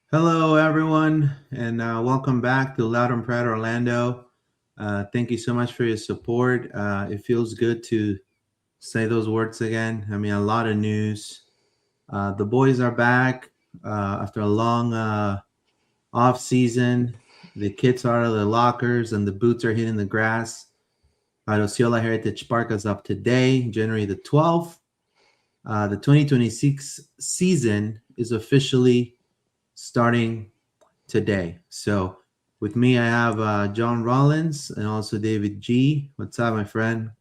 Hello, everyone, and welcome back to Loud and Proud Orlando. Thank you so much for your support. It feels good to say those words again. I mean, a lot of news. The boys are back after a long off season. The kids are out of the lockers, and the boots are hitting the grass. Osceola Heritage Park is up today, January the 12th. The 2026 season is officially starting today. So with me, I have John Rollins and also David G. What's up, my friend?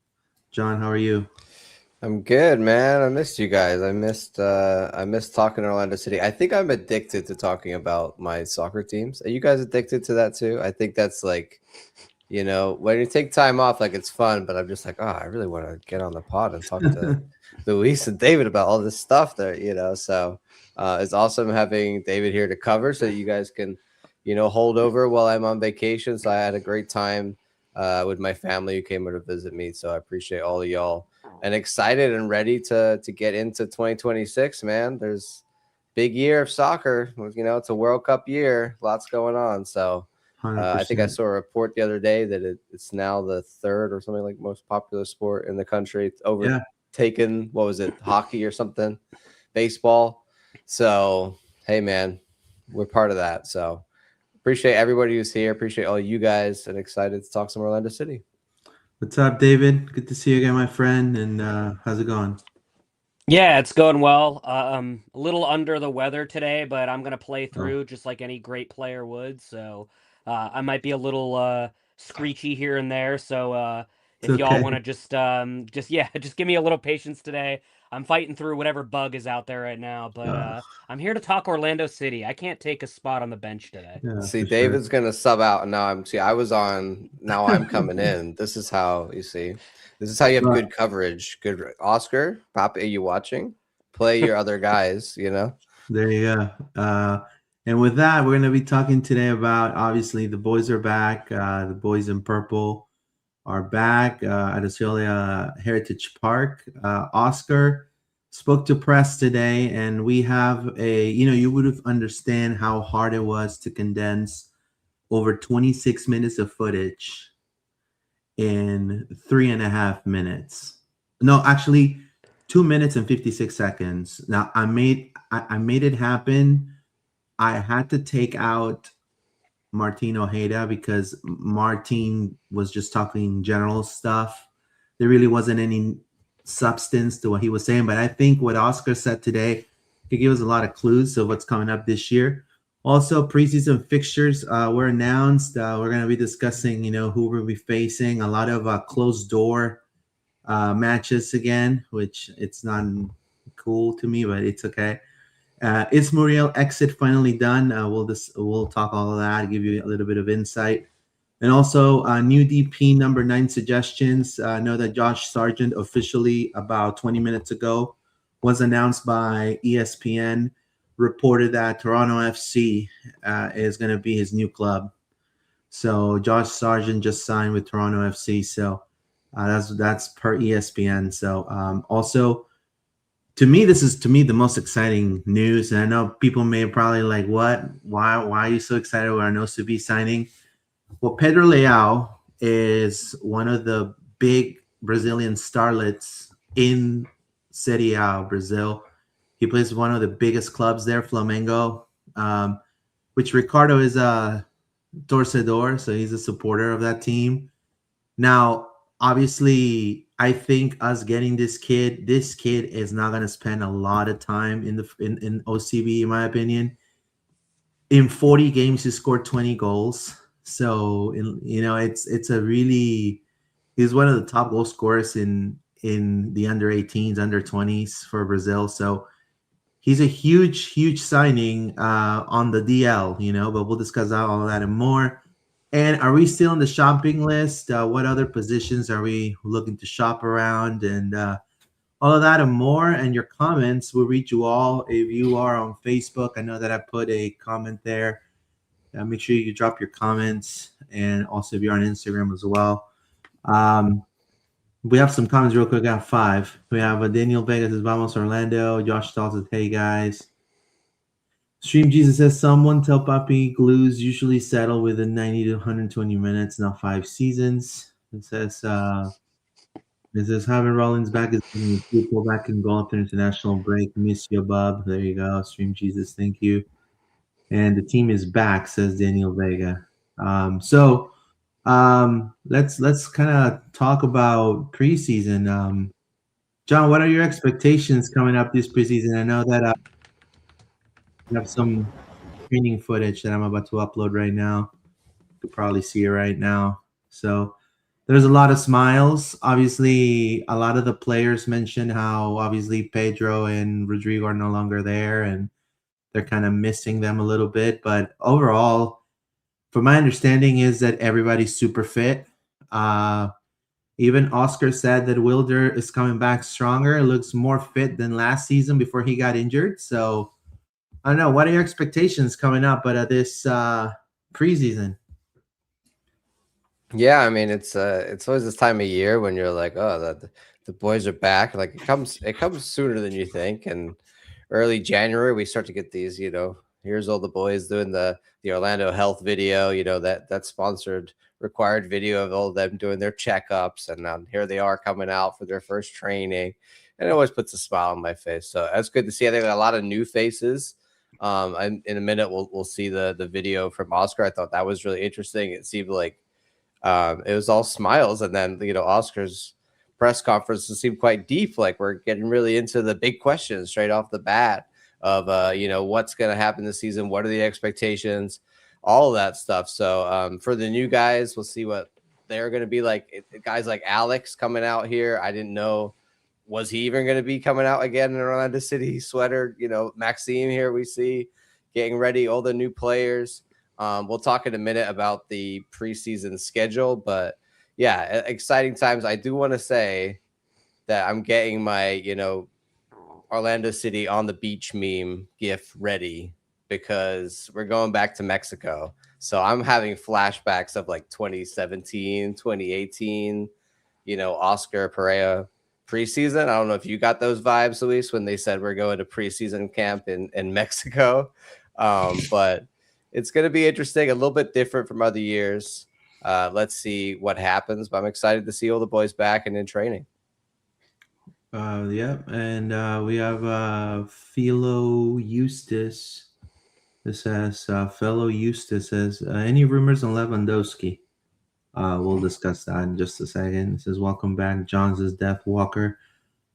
John, how are you? I'm good, man. I missed you guys. I missed talking to Orlando City. I think I'm addicted to talking about my soccer teams. Are you guys addicted to that too? I think that's like, when you take time off, like it's fun, but I'm just like, oh, I really want to get on the pod and talk to Luis and David about all this stuff there. So it's awesome having David here to cover so that you guys can, hold over while I'm on vacation. So I had a great time with my family who came over to visit me. So I appreciate all of y'all and excited and ready to get into 2026, man. There's big year of soccer. It's a World Cup year. Lots going on. So I think I 100%. saw a report the other day that it's now the third or something like most popular sport in the country. It's Yeah, overtaken, what was it, hockey or something, baseball. So, hey, man, we're part of that. So, appreciate everybody who's here. Appreciate all you guys and excited to talk some Orlando City. what's up, David? Good to see you again, my friend. And how's it going? Yeah, it's going well. A little under the weather today, but I'm gonna play Oh, through just like any great player would. So I might be a little screechy here and there. So it's if y'all okay. want to just yeah, just give me a little patience today. I'm fighting through whatever bug is out there right now, but Uh, I'm here to talk Orlando City. I can't take a spot on the bench today. yeah, See, for sure. David's gonna sub out, and I was on. Now I'm coming in. This is how you see. This is how you have But good coverage. Good Oscar, Papa, are you watching? Play your other guys. there you go. And with that, we're going to be talking today about obviously the boys are back. The boys in purple are back at Osceola Heritage Park. Oscar spoke to press today, and we have you would have understand how hard it was to condense over 26 minutes of footage in 3.5 minutes. No, actually, 2 minutes and 56 seconds. Now I made it happen. I had to take out Martin Ojeda because Martin was just talking general stuff. There really wasn't any substance to what he was saying, but I think what Oscar said today could give us a lot of clues of what's coming up this year. Also, preseason fixtures were announced. We're going to be discussing, who we'll be facing. A lot of closed door matches again, which it's not cool to me, but it's okay. Is Muriel Exit finally done? We'll talk all of that, give you a little bit of insight. And also, new DP number 9 suggestions. I know that Josh Sargent officially about 20 minutes ago was announced by ESPN, reported that Toronto FC is going to be his new club. So Josh Sargent just signed with Toronto FC. So that's per ESPN. So also, this is to me the most exciting news, and I know people may probably like, what? Why are you so excited about Arnosubi signing? Well, Pedro Leao is one of the big Brazilian starlets in Serie A, Brazil. He plays one of the biggest clubs there, Flamengo, which Ricardo is a torcedor, so he's a supporter of that team. Now, obviously, I think us getting this kid is not going to spend a lot of time in OCB, in my opinion. In 40 games, he scored 20 goals. So, it's a really he's one of the top goal scorers in the under 18s, under 20s for Brazil. So he's a huge signing on the DL, but we'll discuss all of that and more. And are we still on the shopping list? What other positions are we looking to shop around? And all of that and more. And your comments will reach you all. If you are on Facebook, I know that I put a comment there. Make sure you drop your comments. And also, if you're on Instagram as well. We have some comments real quick. I got 5. We have Daniel Vega says, Vamos Orlando. Josh Stahl says, hey guys. Stream Jesus says someone tell Papi glues usually settle within 90 to 120 minutes, not 5 seasons. It says having Rollins back is getting a pull back and go after international break. Miss you, Bub. There you go. Stream Jesus, thank you. And the team is back, says Daniel Vega. Let's kind of talk about preseason. John, what are your expectations coming up this preseason? I know that we have some training footage that I'm about to upload right now. You could probably see it right now. So there's a lot of smiles. Obviously, a lot of the players mentioned how obviously Pedro and Rodrigo are no longer there and they're kind of missing them a little bit. But overall, from my understanding, is that everybody's super fit. Even Oscar said that Wilder is coming back stronger. It looks more fit than last season before he got injured. So I don't know. What are your expectations coming up at this preseason? Yeah, I mean it's always this time of year when you're like, oh, the boys are back. Like it comes sooner than you think, and early January we start to get these, here's all the boys doing the Orlando Health video, that sponsored required video of all of them doing their checkups, and here they are coming out for their first training, and it always puts a smile on my face. So that's good to see. I think a lot of new faces. And in a minute we'll see the video from Oscar. I thought that was really interesting. It seemed like it was all smiles, and then Oscar's press conference seemed quite deep. Like we're getting really into the big questions straight off the bat of what's going to happen this season, what are the expectations, all of that stuff. So for the new guys, we'll see what they're going to be like. Guys like Alex coming out here, I didn't know, was he even going to be coming out again in Orlando City sweater? Maxime here we see getting ready, all the new players. We'll talk in a minute about the preseason schedule, but yeah, exciting times. I do want to say that I'm getting my, Orlando City on the beach meme GIF ready because we're going back to Mexico. So I'm having flashbacks of like 2017, 2018, Oscar Pareja preseason. I don't know if you got those vibes, Luis, when they said we're going to preseason camp in Mexico. But it's going to be interesting, a little bit different from other years. Let's see what happens, but I'm excited to see all the boys back and in training. Yeah, and we have Philo Eustace. This says fellow Eustace says any rumors on Lewandowski? We'll discuss that in just a second. It says welcome back, John's Death Walker.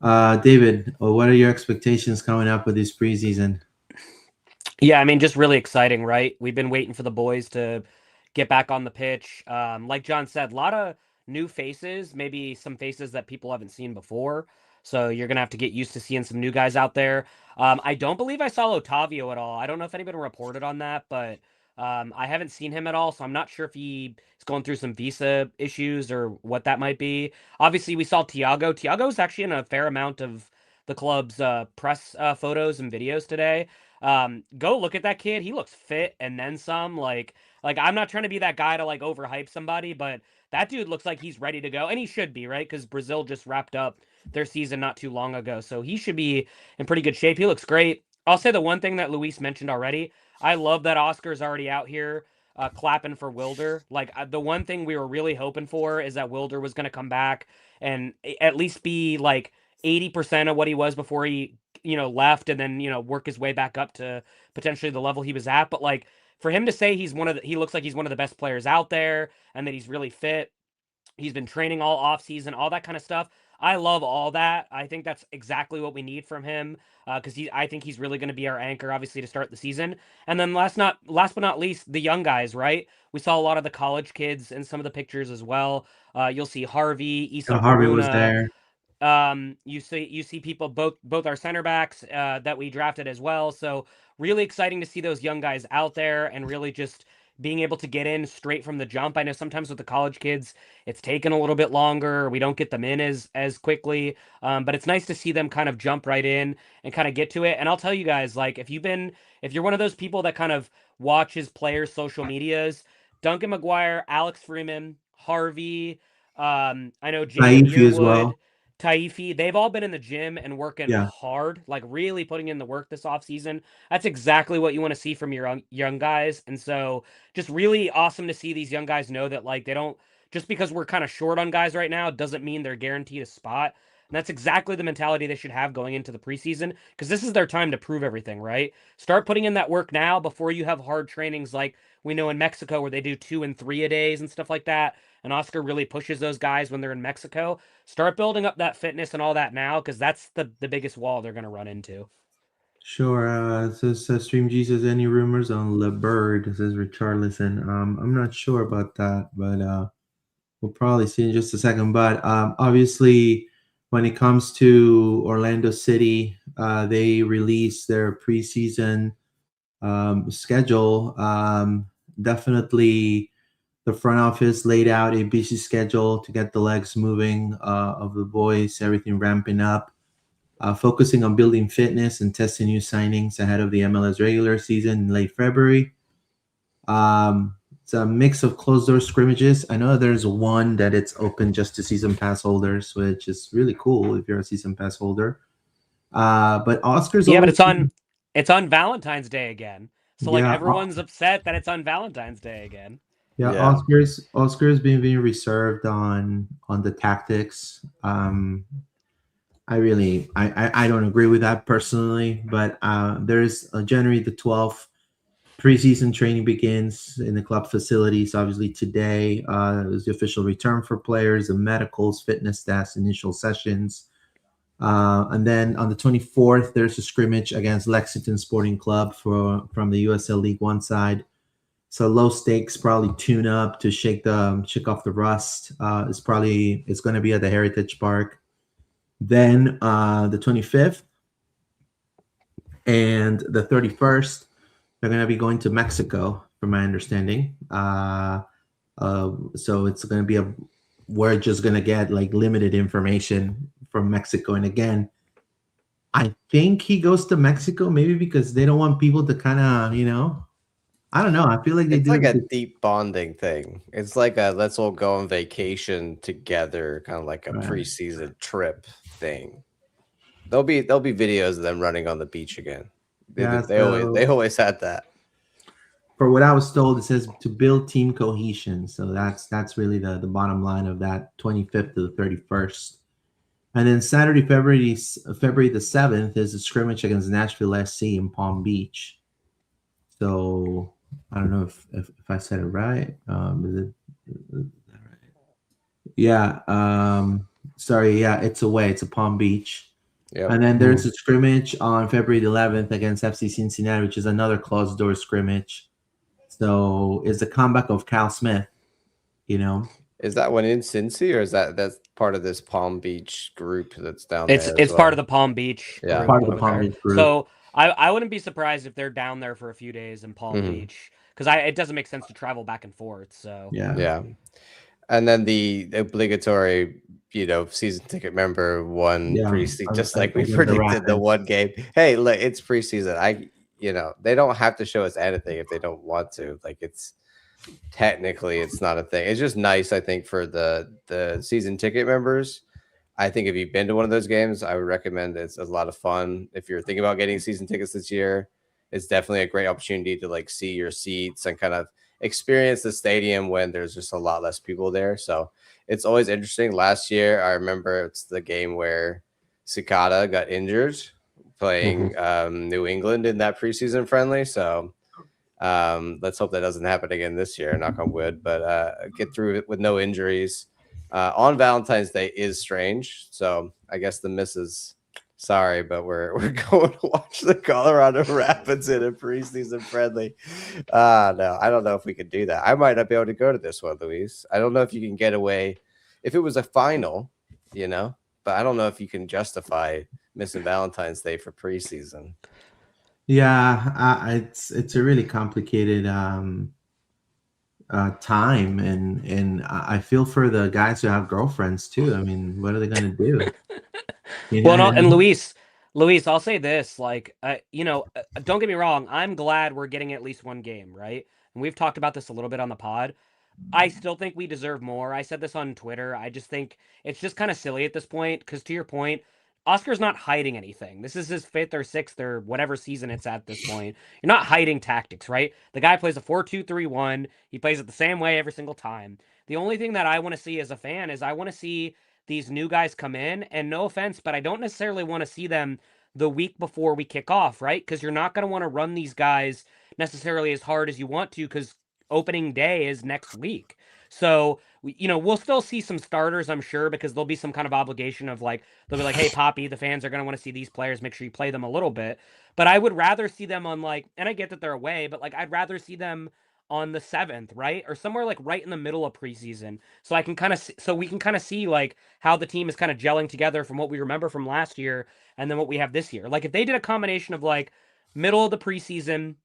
David, what are your expectations coming up with this preseason? Yeah, I mean, just really exciting, right? We've been waiting for the boys to get back on the pitch. Like John said, a lot of new faces, maybe some faces that people haven't seen before. So you're going to have to get used to seeing some new guys out there. I don't believe I saw Otavio at all. I don't know if anybody reported on that, but I haven't seen him at all. So I'm not sure if he is going through some visa issues or what that might be. Obviously, we saw Thiago. Thiago's actually in a fair amount of the club's press photos and videos today. Go look at that kid. He looks fit and then some. Like I'm not trying to be that guy to like overhype somebody, but that dude looks like he's ready to go, and he should be, right? Because Brazil just wrapped up their season not too long ago, so he should be in pretty good shape. He looks great. I'll say the one thing that Luis mentioned already. I love that Oscar's already out here clapping for Wilder. Like the one thing we were really hoping for is that Wilder was going to come back and at least be like 80% of what he was before he left, and then work his way back up to potentially the level he was at. But like for him to say he looks like he's one of the best players out there and that he's really fit, he's been training all off season, all that kind of stuff. I love all that. I think that's exactly what we need from him because I think he's really going to be our anchor, obviously, to start the season. And then last but not least, the young guys, right? We saw a lot of the college kids in some of the pictures as well. You'll see Harvey, Issa Harvey was Varuna. there. You see people, both our center backs that we drafted as well. So really exciting to see those young guys out there and really just being able to get in straight from the jump. I know sometimes with the college kids, it's taken a little bit longer. We don't get them in as quickly, but it's nice to see them kind of jump right in and kind of get to it. And I'll tell you guys, like if you're one of those people that kind of watches players' social medias, Duncan McGuire, Alex Freeman, Harvey, I know Jacob Saifi as Yearwood. well. Taifi, they've all been in the gym and working Yeah. hard, like really putting in the work this offseason. That's exactly what you want to see from your young guys. And so just really awesome to see these young guys know that like they don't, just because we're kind of short on guys right now doesn't mean they're guaranteed a spot. And that's exactly the mentality they should have going into the preseason, because this is their time to prove everything, right? Start putting in that work now before you have hard trainings like we know in Mexico where they do 2 and 3 a days and stuff like that. And Oscar really pushes those guys when they're in Mexico. Start building up that fitness and all that now, because that's the biggest wall they're going to run into. Sure. It says Stream Jesus. Any rumors on LeBird? It says Richarlison. I'm not sure about that, but we'll probably see in just a second. But obviously, when it comes to Orlando City, they released their preseason schedule. Definitely, the front office laid out a busy schedule to get the legs moving of the boys, everything ramping up. Focusing on building fitness and testing new signings ahead of the MLS regular season in late February. It's a mix of closed door scrimmages. I know there's one that it's open just to season pass holders, which is really cool if you're a season pass holder. But Oscar's but always it's on Valentine's Day again. So like yeah, everyone's upset that it's on Valentine's Day again. yeah. Yeah. Oscar's been being reserved on the tactics. I don't agree with that personally, but there's January the 12th. Preseason training begins in the club facilities. Obviously, today is the official return for players, the medicals, fitness tests, initial sessions. And then on the 24th, there's a scrimmage against Lexington Sporting Club from the USL League One side. So low stakes, probably tune up to shake off the rust. It's going to be at the Heritage Park. Then the 25th and the 31st, they're going to be going to Mexico, from my understanding. So it's going to be we're just going to get like limited information from Mexico. And again, I think he goes to Mexico maybe because they don't want people to kind of, I don't know. I feel like It's like a deep bonding thing. It's like a let's all go on vacation together, kind of like a preseason trip thing. There'll be videos of them running on the beach again. They always had that. For what I was told, it says to build team cohesion. So that's really the bottom line of that 25th to the 31st. And then Saturday, February the 7th is a scrimmage against Nashville SC in Palm Beach. So I don't know if I said it right. Is that right? Yeah. Sorry. Yeah, it's away. It's a Palm Beach. Yep. And then there's a scrimmage on February the 11th against FC Cincinnati, which is another closed door scrimmage. So it's the comeback of Cal Smith, Is that one in Cincy, or is that's part of this Palm Beach group that's down there? It's part of the Palm Beach. Yeah, part of the Palm Beach group. So I wouldn't be surprised if they're down there for a few days in Palm Beach, because it doesn't make sense to travel back and forth. So yeah. And then the obligatory, season ticket member preseason, just like we predicted the one game. Hey, look, it's preseason. They don't have to show us anything if they don't want to. Like technically it's not a thing. It's just nice, I think, for the season ticket members. I think if you've been to one of those games, I would recommend it. It's a lot of fun. If you're thinking about getting season tickets this year, it's definitely a great opportunity to see your seats and kind of experience the stadium when there's just a lot less people there. So it's always interesting. Last year, I remember it's the game where Cicada got injured playing New England in that preseason friendly. So let's hope that doesn't happen again this year, knock on wood, but get through it with no injuries. On Valentine's Day is strange. So I guess the missus, sorry, but we're going to watch the Colorado Rapids in a preseason friendly. No, I don't know if we could do that. I might not be able to go to this one, Luis. I don't know if you can get away if it was a final, but I don't know if you can justify missing Valentine's Day for preseason. Yeah, it's a really complicated time, and I feel for the guys who have girlfriends too. I mean, what are they going to do? And Luis, I'll say this, don't get me wrong. I'm glad we're getting at least one game, right? And we've talked about this a little bit on the pod, I still think we deserve more. I said this on Twitter. I just think it's just kind of silly at this point because, to your point, Oscar's not hiding anything. This is his 5th or 6th or whatever season it's at this point. You're not hiding tactics, right? The guy plays a 4-2-3-1. He plays it the same way every single time. The only thing that I want to see as a fan is I want to see these new guys come in, and no offense, but I don't necessarily want to see them the week before we kick off, right? Because you're not going to want to run these guys necessarily as hard as you want to because opening day is next week. So, we'll still see some starters, I'm sure, because there'll be some kind of obligation of like, they'll be like, hey, Poppy, the fans are going to want to see these players. Make sure you play them a little bit. But I would rather see them on like, and I get that they're away, but like, I'd rather see them on the 7th, right? Or somewhere like right in the middle of preseason. So I can kind of, so we can kind of see like how the team is kind of gelling together from what we remember from last year and then what we have this year. Like if they did a combination of like middle of the preseason,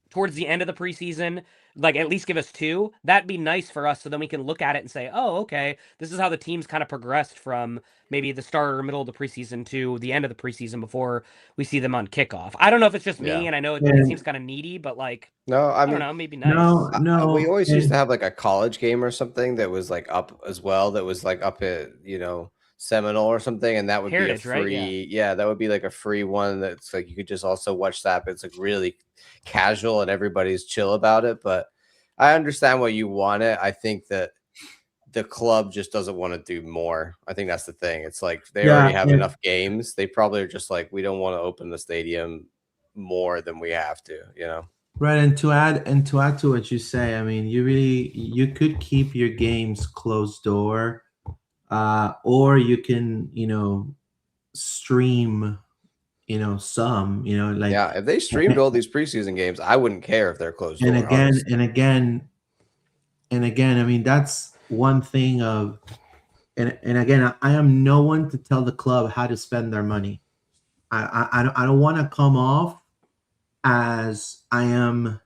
towards the end of the preseason, like at least give us 2, that'd be nice for us so then we can look at it and say, oh, okay, this is how the team's kind of progressed from maybe the start or middle of the preseason to the end of the preseason before we see them on kickoff. I don't know if it's just me, and I know it seems kind of needy, but like, No, I I mean, don't know, maybe nice. we No, always used to have like a college game or something that was like up as well. That was like up at Seminole or something, and that would Heritage, be a right? free. Yeah, that would be like a free one. That's like you could just also watch that. But it's like really casual and everybody's chill about it. But I understand what you want it. I think that the club just doesn't want to do more. I think that's the thing. It's like they already have enough games. They probably are just like, we don't want to open the stadium more than we have to. Right, and to add to what you say, I mean, you could keep your games closed door, or you can stream, some, like, Yeah, if they streamed all these preseason games, I wouldn't care if they're closed and door, again honestly. and again. I mean, that's one thing of, and again, I am no one to tell the club how to spend their money. I don't want to come off as I am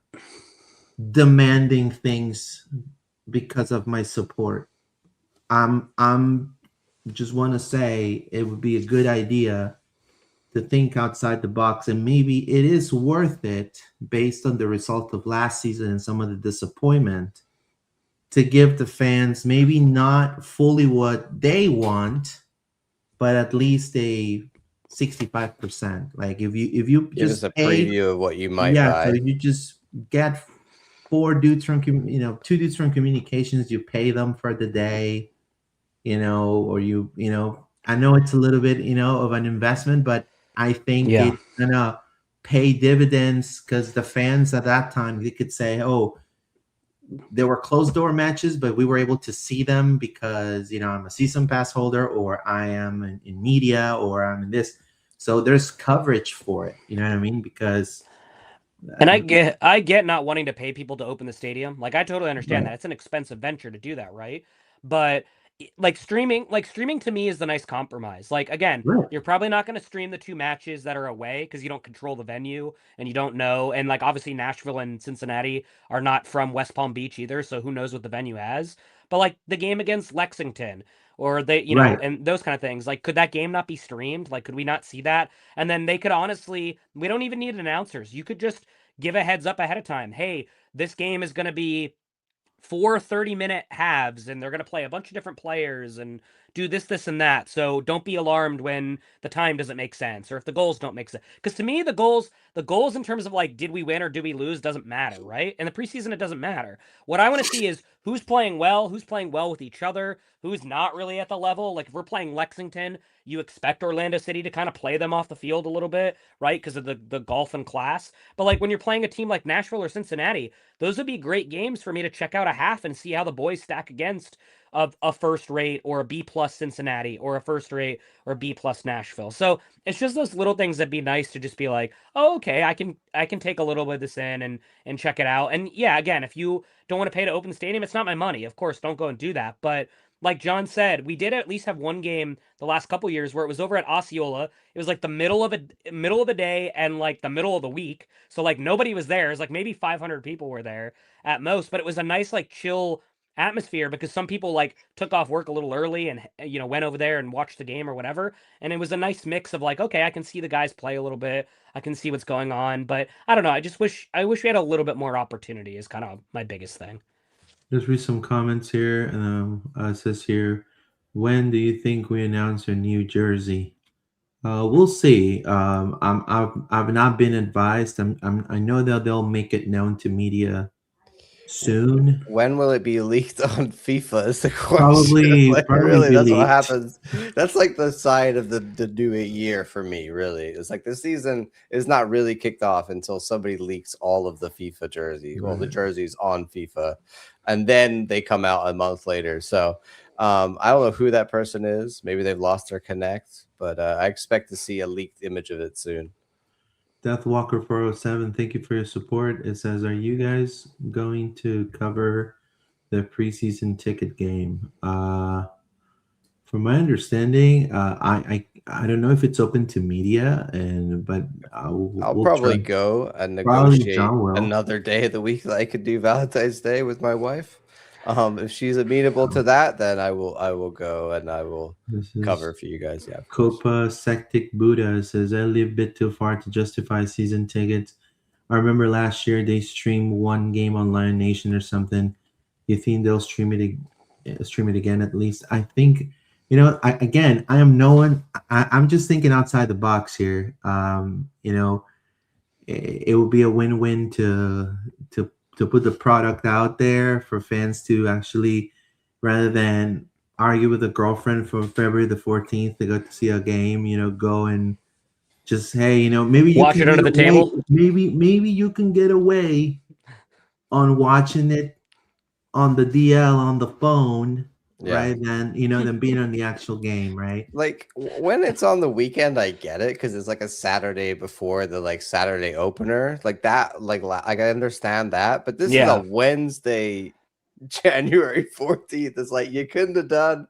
demanding things because of my support. I'm just want to say it would be a good idea to think outside the box, and maybe it is worth it based on the result of last season and some of the disappointment to give the fans maybe not fully what they want, but at least a 65%. Like if you Give just us a pay, preview of what you might yeah, buy. so you just get 2 dudes from communications, you pay them for the day, or I know it's a little bit, of an investment, but I think Yeah. it's gonna pay dividends because the fans at that time, they could say, oh, there were closed door matches, but we were able to see them because, I'm a season pass holder, or I am in media, or I'm in this. So there's coverage for it. You know what I mean? Because And I get not wanting to pay people to open the stadium. Like I totally understand right, that. It's an expensive venture to do that, right? But like streaming to me is the nice compromise. Like again, right, you're probably not going to stream the 2 matches that are away because you don't control the venue and you don't know. And like obviously Nashville and Cincinnati are not from West Palm Beach either, so who knows what the venue has. But like the game against Lexington or right. and those kind of things. Like could that game not be streamed? Like could we not see that? And then they could honestly, we don't even need announcers. You could just give a heads up ahead of time. Hey, this game is going to be 4 30-minute halves and they're going to play a bunch of different players and do this and that. So don't be alarmed when the time doesn't make sense or if the goals don't make sense. Because to me, the goals in terms of like, did we win or did we lose doesn't matter, right? In the preseason, it doesn't matter. What I want to see is who's playing well with each other, who's not really at the level. Like if we're playing Lexington, you expect Orlando City to kind of play them off the field a little bit, right? Because of the golf and class. But like when you're playing a team like Nashville or Cincinnati, those would be great games for me to check out a half and see how the boys stack against a first rate or a B plus Cincinnati or a first rate or B plus Nashville. So it's just those little things that'd be nice to just be like, oh, okay, I can take a little bit of this in and check it out. And yeah, again, if you don't want to pay to open the stadium, it's not my money. Of course, don't go and do that. But like John said, we did at least have one game the last couple years where it was over at Osceola. It was like the middle of the day and like the middle of the week. So like nobody was there. It was like maybe 500 people were there at most, but it was a nice like chill atmosphere because some people like took off work a little early and went over there and watched the game or whatever. And it was a nice mix of like, okay, I can see the guys play a little bit. I can see what's going on, but I don't know. I wish we had a little bit more opportunity is kind of my biggest thing. Let's read some comments here. It says here, when do you think we announce a new jersey? We'll see. I've not been advised. I know that they'll make it known to media soon. When will it be leaked on FIFA is the question. Probably Really, be that's what leaked. happens. That's like the sign of the new year for me, really. It's like the season is not really kicked off until somebody leaks all of the FIFA jerseys. Well, the jerseys on FIFA, and then they come out a month later. So I don't know who that person is. Maybe they've lost their connect, but I expect to see a leaked image of it soon. Deathwalker 407, thank you for your support. It says, are you guys going to cover the preseason ticket game? From my understanding, I don't know if it's open to media, but I'll probably go and negotiate another day of the week that I could do Valentine's Day with my wife. If she's amenable to that, then I will go and I will cover for you guys. Yeah. Copa Sectic Buddha says, I live a bit too far to justify season tickets. I remember last year they streamed one game on Lion Nation or something. You think they'll stream it again at least? I think, I am no one. I'm just thinking outside the box here. It would be a win-win to put the product out there for fans to actually, rather than argue with a girlfriend from February the 14th to go to see a game, go and just, hey, maybe you watch can it under the table. Maybe you can get away on watching it on the DL on the phone, right? Than than being on the actual game, right? Like when it's on the weekend, I get it because it's like a Saturday before the Saturday opener, like that. Like I understand that, but this is a Wednesday, January 14th. It's like you couldn't have done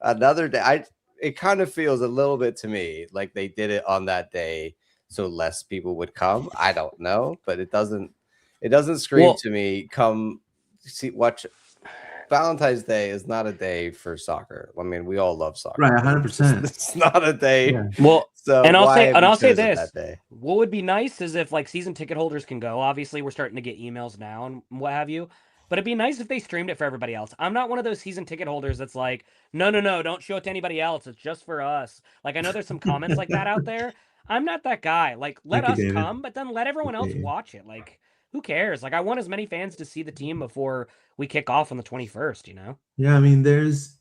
another day. It kind of feels a little bit to me like they did it on that day so less people would come. I don't know, but it doesn't scream to me. Come watch. Valentine's Day is not a day for soccer. I mean, we all love soccer. Right, 100%. It's not a day. Yeah. Well, so and I'll say this. That day? What would be nice is if season ticket holders can go. Obviously, we're starting to get emails now and what have you. But it'd be nice if they streamed it for everybody else. I'm not one of those season ticket holders that's like, no, don't show it to anybody else. It's just for us. I know there's some comments like that out there. I'm not that guy. Let us come, but then let everyone else watch it. Who cares? I want as many fans to see the team before we kick off on the 21st, Yeah, I mean, there's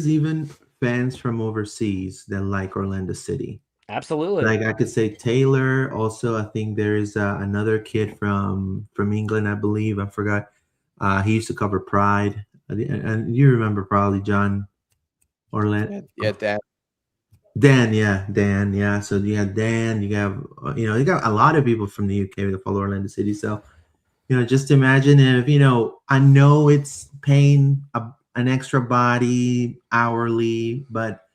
even fans from overseas that like Orlando City. Absolutely. I could say Taylor. Also, I think there's another kid from England, I believe. I forgot. He used to cover Pride. And you remember probably John Orlando. Yeah, Dan. Yeah. So you have Dan. You have you got a lot of people from the UK that follow Orlando City. So just imagine if I know it's paying an extra body hourly, but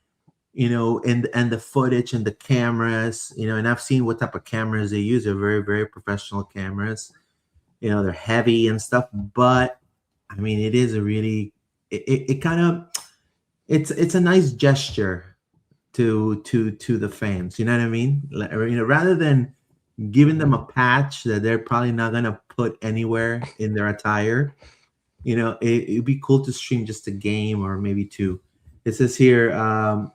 and the footage and the cameras, and I've seen what type of cameras they use. They're very, very professional cameras. They're heavy and stuff, but I mean, it is a really, it kind of, it's a nice gesture to the fans. You know what I mean? Rather than giving them a patch that they're probably not gonna put anywhere in their attire, it'd be cool to stream just a game or maybe two. It says here,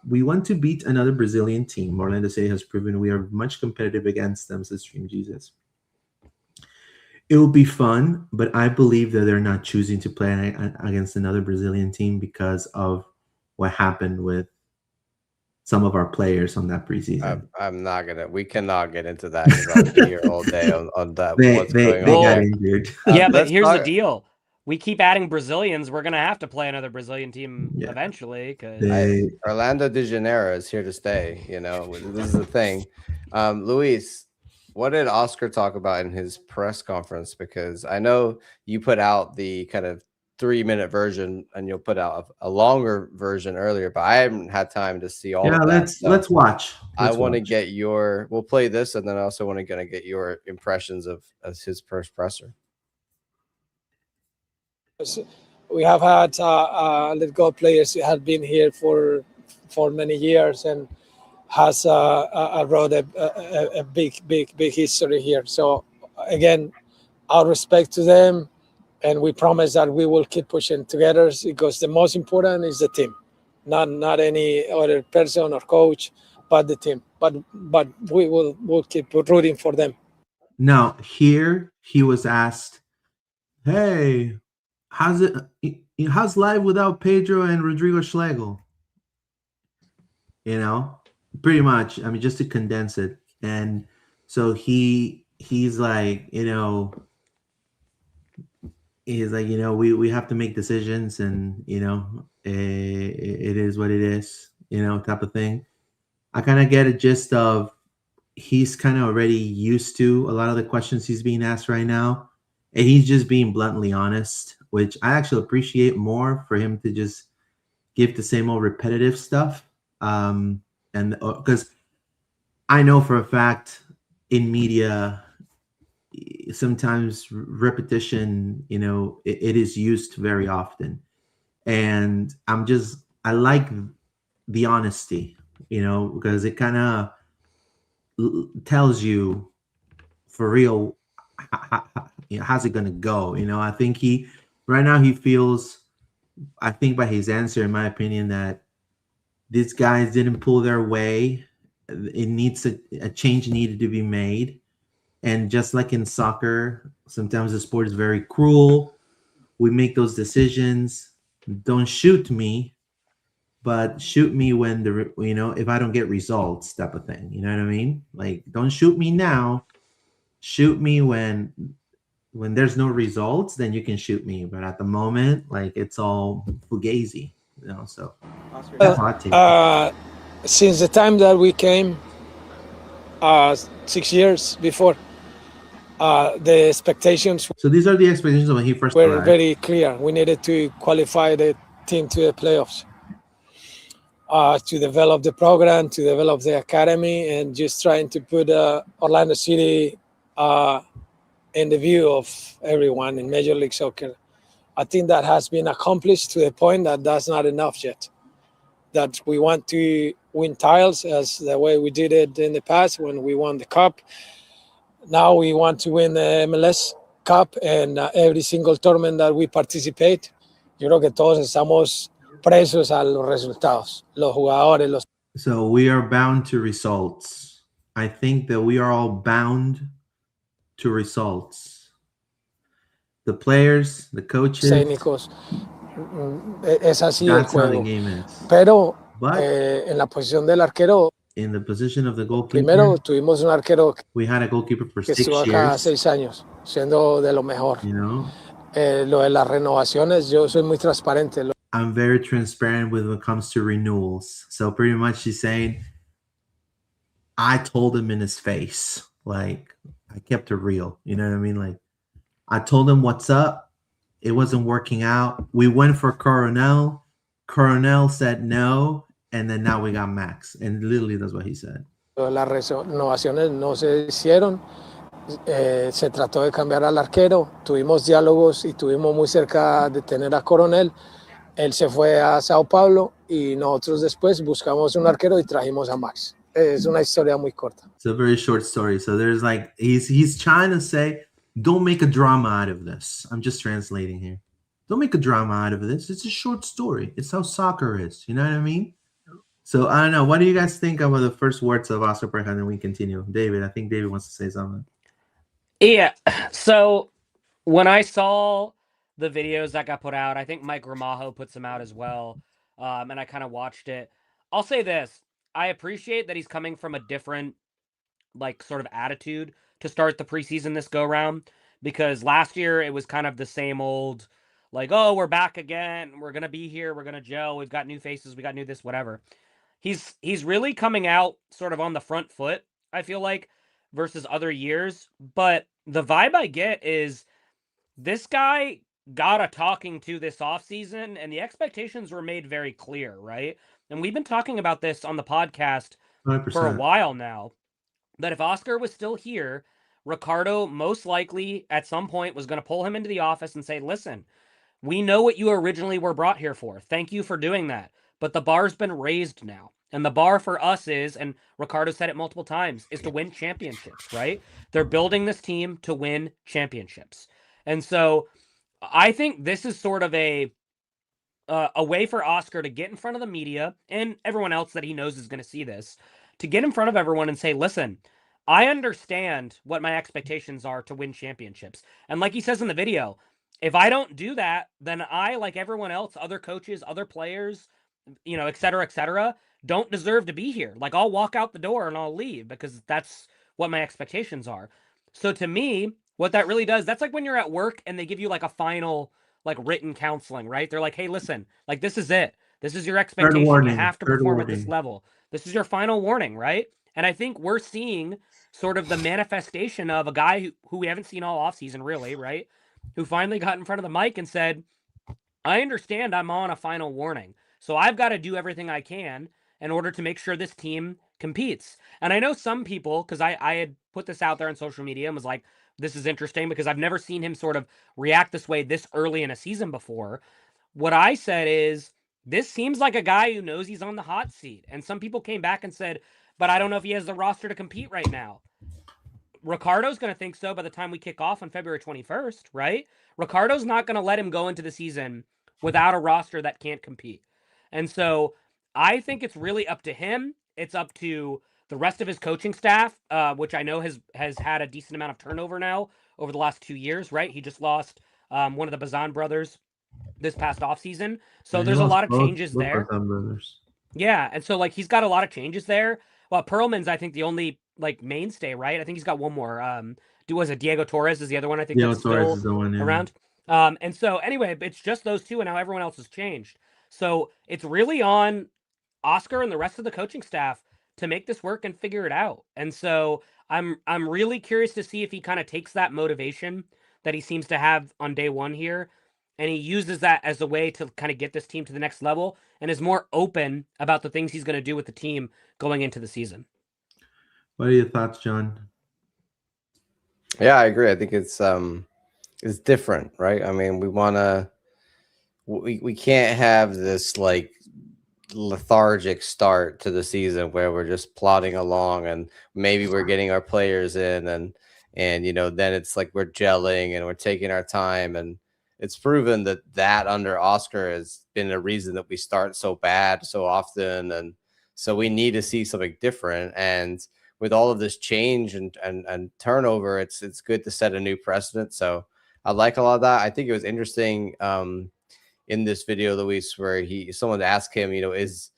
we want to beat another Brazilian team. Orlando City has proven we are much competitive against them, says Stream Jesus. It will be fun, but I believe that they're not choosing to play against another Brazilian team because of what happened with some of our players on that preseason. We cannot get into that because I'll be here all day on that. They got injured. Yeah, but here's the deal. We keep adding Brazilians. We're going to have to play another Brazilian team eventually. Orlando de Janeiro is here to stay. This is the thing. Luis, what did Oscar talk about in his press conference? Because I know you put out the kind of 3-minute version and you'll put out a longer version earlier, but I haven't had time to see all of that. Let's watch. I want to get we'll play this, and then I also want to get your impressions of his first presser. We have had let go players who have been here for many years and has wrote a big history here. So again, our respect to them. and we promise that we will keep pushing together, because the most important is the team, not any other person or coach, but the team. But we'll keep rooting for them. Now, here he was asked, "Hey, how's life without Pedro and Rodrigo Schlegel?" You know, pretty much. I mean, just to condense it. And so he's like, we have to make decisions, and it is what it is, type of thing. I kind of get a gist of he's kind of already used to a lot of the questions he's being asked right now, and he's just being bluntly honest, which I actually appreciate more, for him to just give the same old repetitive stuff. And because I know for a fact in media, sometimes repetition, it is used very often. And I like the honesty, because it kind of tells you for real how's it going to go. I think right now he feels, I think by his answer, in my opinion, that these guys didn't pull their way. It needs a change needed to be made. And just like in soccer, sometimes the sport is very cruel. We make those decisions. Don't shoot me, but shoot me when if I don't get results, type of thing. You know what I mean? Like, don't shoot me now. Shoot me when there's no results, then you can shoot me. But at the moment, like, it's all fugazi, so that's how I take it. Since the time that we came 6 years before, the expectations So these are the expectations when he first were arrived. very clear. We needed to qualify the team to the playoffs, to develop the program, to develop the academy, and just trying to put Orlando City in the view of everyone in Major League Soccer. I think that has been accomplished to the point that that's not enough yet. That we want to win titles as the way we did it in the past when we won the Cup. Now we want to win the MLS Cup, and every single tournament that we participate. Yo creo que todos estamos presos a los resultados, los jugadores, los. So we are bound to results. I think that we are all bound to results. The players, the coaches, técnicos, es así el that's how the juego. game is. Pero But en la posición del arquero, in the position of the goalkeeper, primero tuvimos un arquero we had a goalkeeper for que 6 estuvo acá years. 6 años, siendo de lo mejor. Lo de las renovaciones, yo soy muy transparente. I'm very transparent when it comes to renewals. So pretty much she's saying, I told him in his face, like, I kept it real. You know what I mean? Like, I told him what's up. It wasn't working out. We went for Coronel. Coronel said no. And then now we got Max. And literally that's what he said. Las renovaciones no se hicieron. Se trató de cambiar al arquero. Tuvimos diálogos y estuvimos muy cerca de tener a Coronel. Él se fue a Sao Paulo y nosotros después buscamos un arquero y trajimos a Max. Es una historia muy corta. It's a very short story. So there's like, he's trying to say, don't make a drama out of this. I'm just translating here. Don't make a drama out of this. It's a short story. It's how soccer is. You know what I mean? So I don't know. What do you guys think of the first words of Oscar Pareja? And then we continue. David, I think David wants to say something. Yeah. So when I saw the videos that got put out, I think Mike Gramajo puts them out as well. And I kind of watched it. I'll say this. I appreciate that he's coming from a different, like, sort of attitude to start the preseason this go round, because last year it was kind of the same old, like, oh, we're back again. We're going to be here. We're going to gel. We've got new faces. We got new this, whatever. He's really coming out sort of on the front foot, I feel like, versus other years. But the vibe I get is this guy got a talking to this offseason, and the expectations were made very clear, right? And we've been talking about this on the podcast 100%. for a while now, that if Oscar was still here, Ricardo most likely at some point was going to pull him into the office and say, listen, we know what you originally were brought here for. Thank you for doing that. But the bar's been raised now. And the bar for us is, and Ricardo said it multiple times, is to win championships, right? They're building this team to win championships. And so I think this is sort of a way for Oscar to get in front of the media and everyone else that he knows is going to see this, to get in front of everyone and say, listen, I understand what my expectations are to win championships. And like he says in the video, if I don't do that, then I, like everyone else, other coaches, other players, et cetera, don't deserve to be here. Like, I'll walk out the door and I'll leave because that's what my expectations are. So to me, what that really does, that's like when you're at work and they give you like a final, like written counseling, right? They're like, hey, listen, like this is it. This is your expectation. You have to perform at this level. This is your final warning, right? And I think we're seeing sort of the manifestation of a guy who we haven't seen all offseason, really, right? Who finally got in front of the mic and said, I understand I'm on a final warning. So I've got to do everything I can in order to make sure this team competes. And I know some people, because I had put this out there on social media and was like, this is interesting because I've never seen him sort of react this way this early in a season before. What I said is, this seems like a guy who knows he's on the hot seat. And some people came back and said, but I don't know if he has the roster to compete right now. Ricardo's going to think so by the time we kick off on February 21st, right? Ricardo's not going to let him go into the season without a roster that can't compete. And so I think it's really up to him. It's up to the rest of his coaching staff, which I know has had a decent amount of turnover now over the last 2 years, right? He just lost one of the Bazan brothers this past offseason. So there's a lot of changes there. Yeah, and so like he's got a lot of changes there. Well, Perlman's I think the only like mainstay, right? I think he's got one more. Was it Diego Torres is the other one I think Diego that's Torres still is the one, yeah. around. And so anyway, it's just those two, and now everyone else has changed. So it's really on Oscar and the rest of the coaching staff to make this work and figure it out. And so I'm really curious to see if he kind of takes that motivation that he seems to have on day one here, and he uses that as a way to kind of get this team to the next level and is more open about the things he's going to do with the team going into the season. What are your thoughts, John? Yeah, I agree. I think it's different, right? I mean, we can't have this like lethargic start to the season where we're just plodding along and maybe we're getting our players in and then it's like we're gelling and we're taking our time, and it's proven that under Oscar has been a reason that we start so bad so often, and so we need to see something different. And with all of this change and turnover, it's good to set a new precedent. So I like a lot of that. I think it was interesting in this video, Luis, where someone asked him, is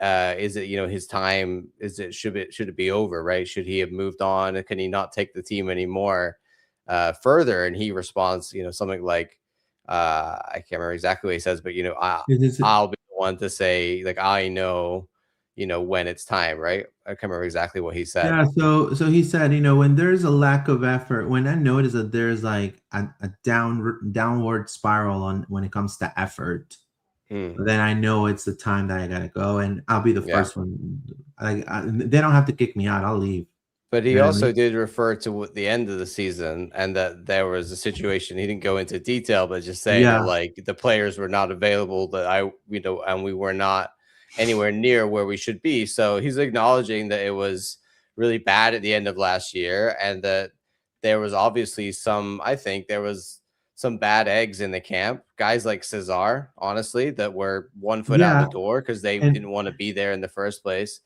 it, his time, should it be over, right? Should he have moved on? Can he not take the team anymore further? And he responds, something like, I can't remember exactly what he says, but I'll be the one to say, like, I know, when it's time, right? I can't remember exactly what he said. Yeah, so he said, when there's a lack of effort, when I notice that there's like a downward spiral when it comes to effort, then I know it's the time that I gotta go, and I'll be the first one. They don't have to kick me out; I'll leave. But he also did refer to the end of the season, and that there was a situation. He didn't go into detail, but just saying that like the players were not available, that and we were not anywhere near where we should be. So he's acknowledging that it was really bad at the end of last year, and that there was obviously I think there was some bad eggs in the camp. Guys like Cesar, honestly, that were 1 foot out the door because they didn't want to be there in the first place.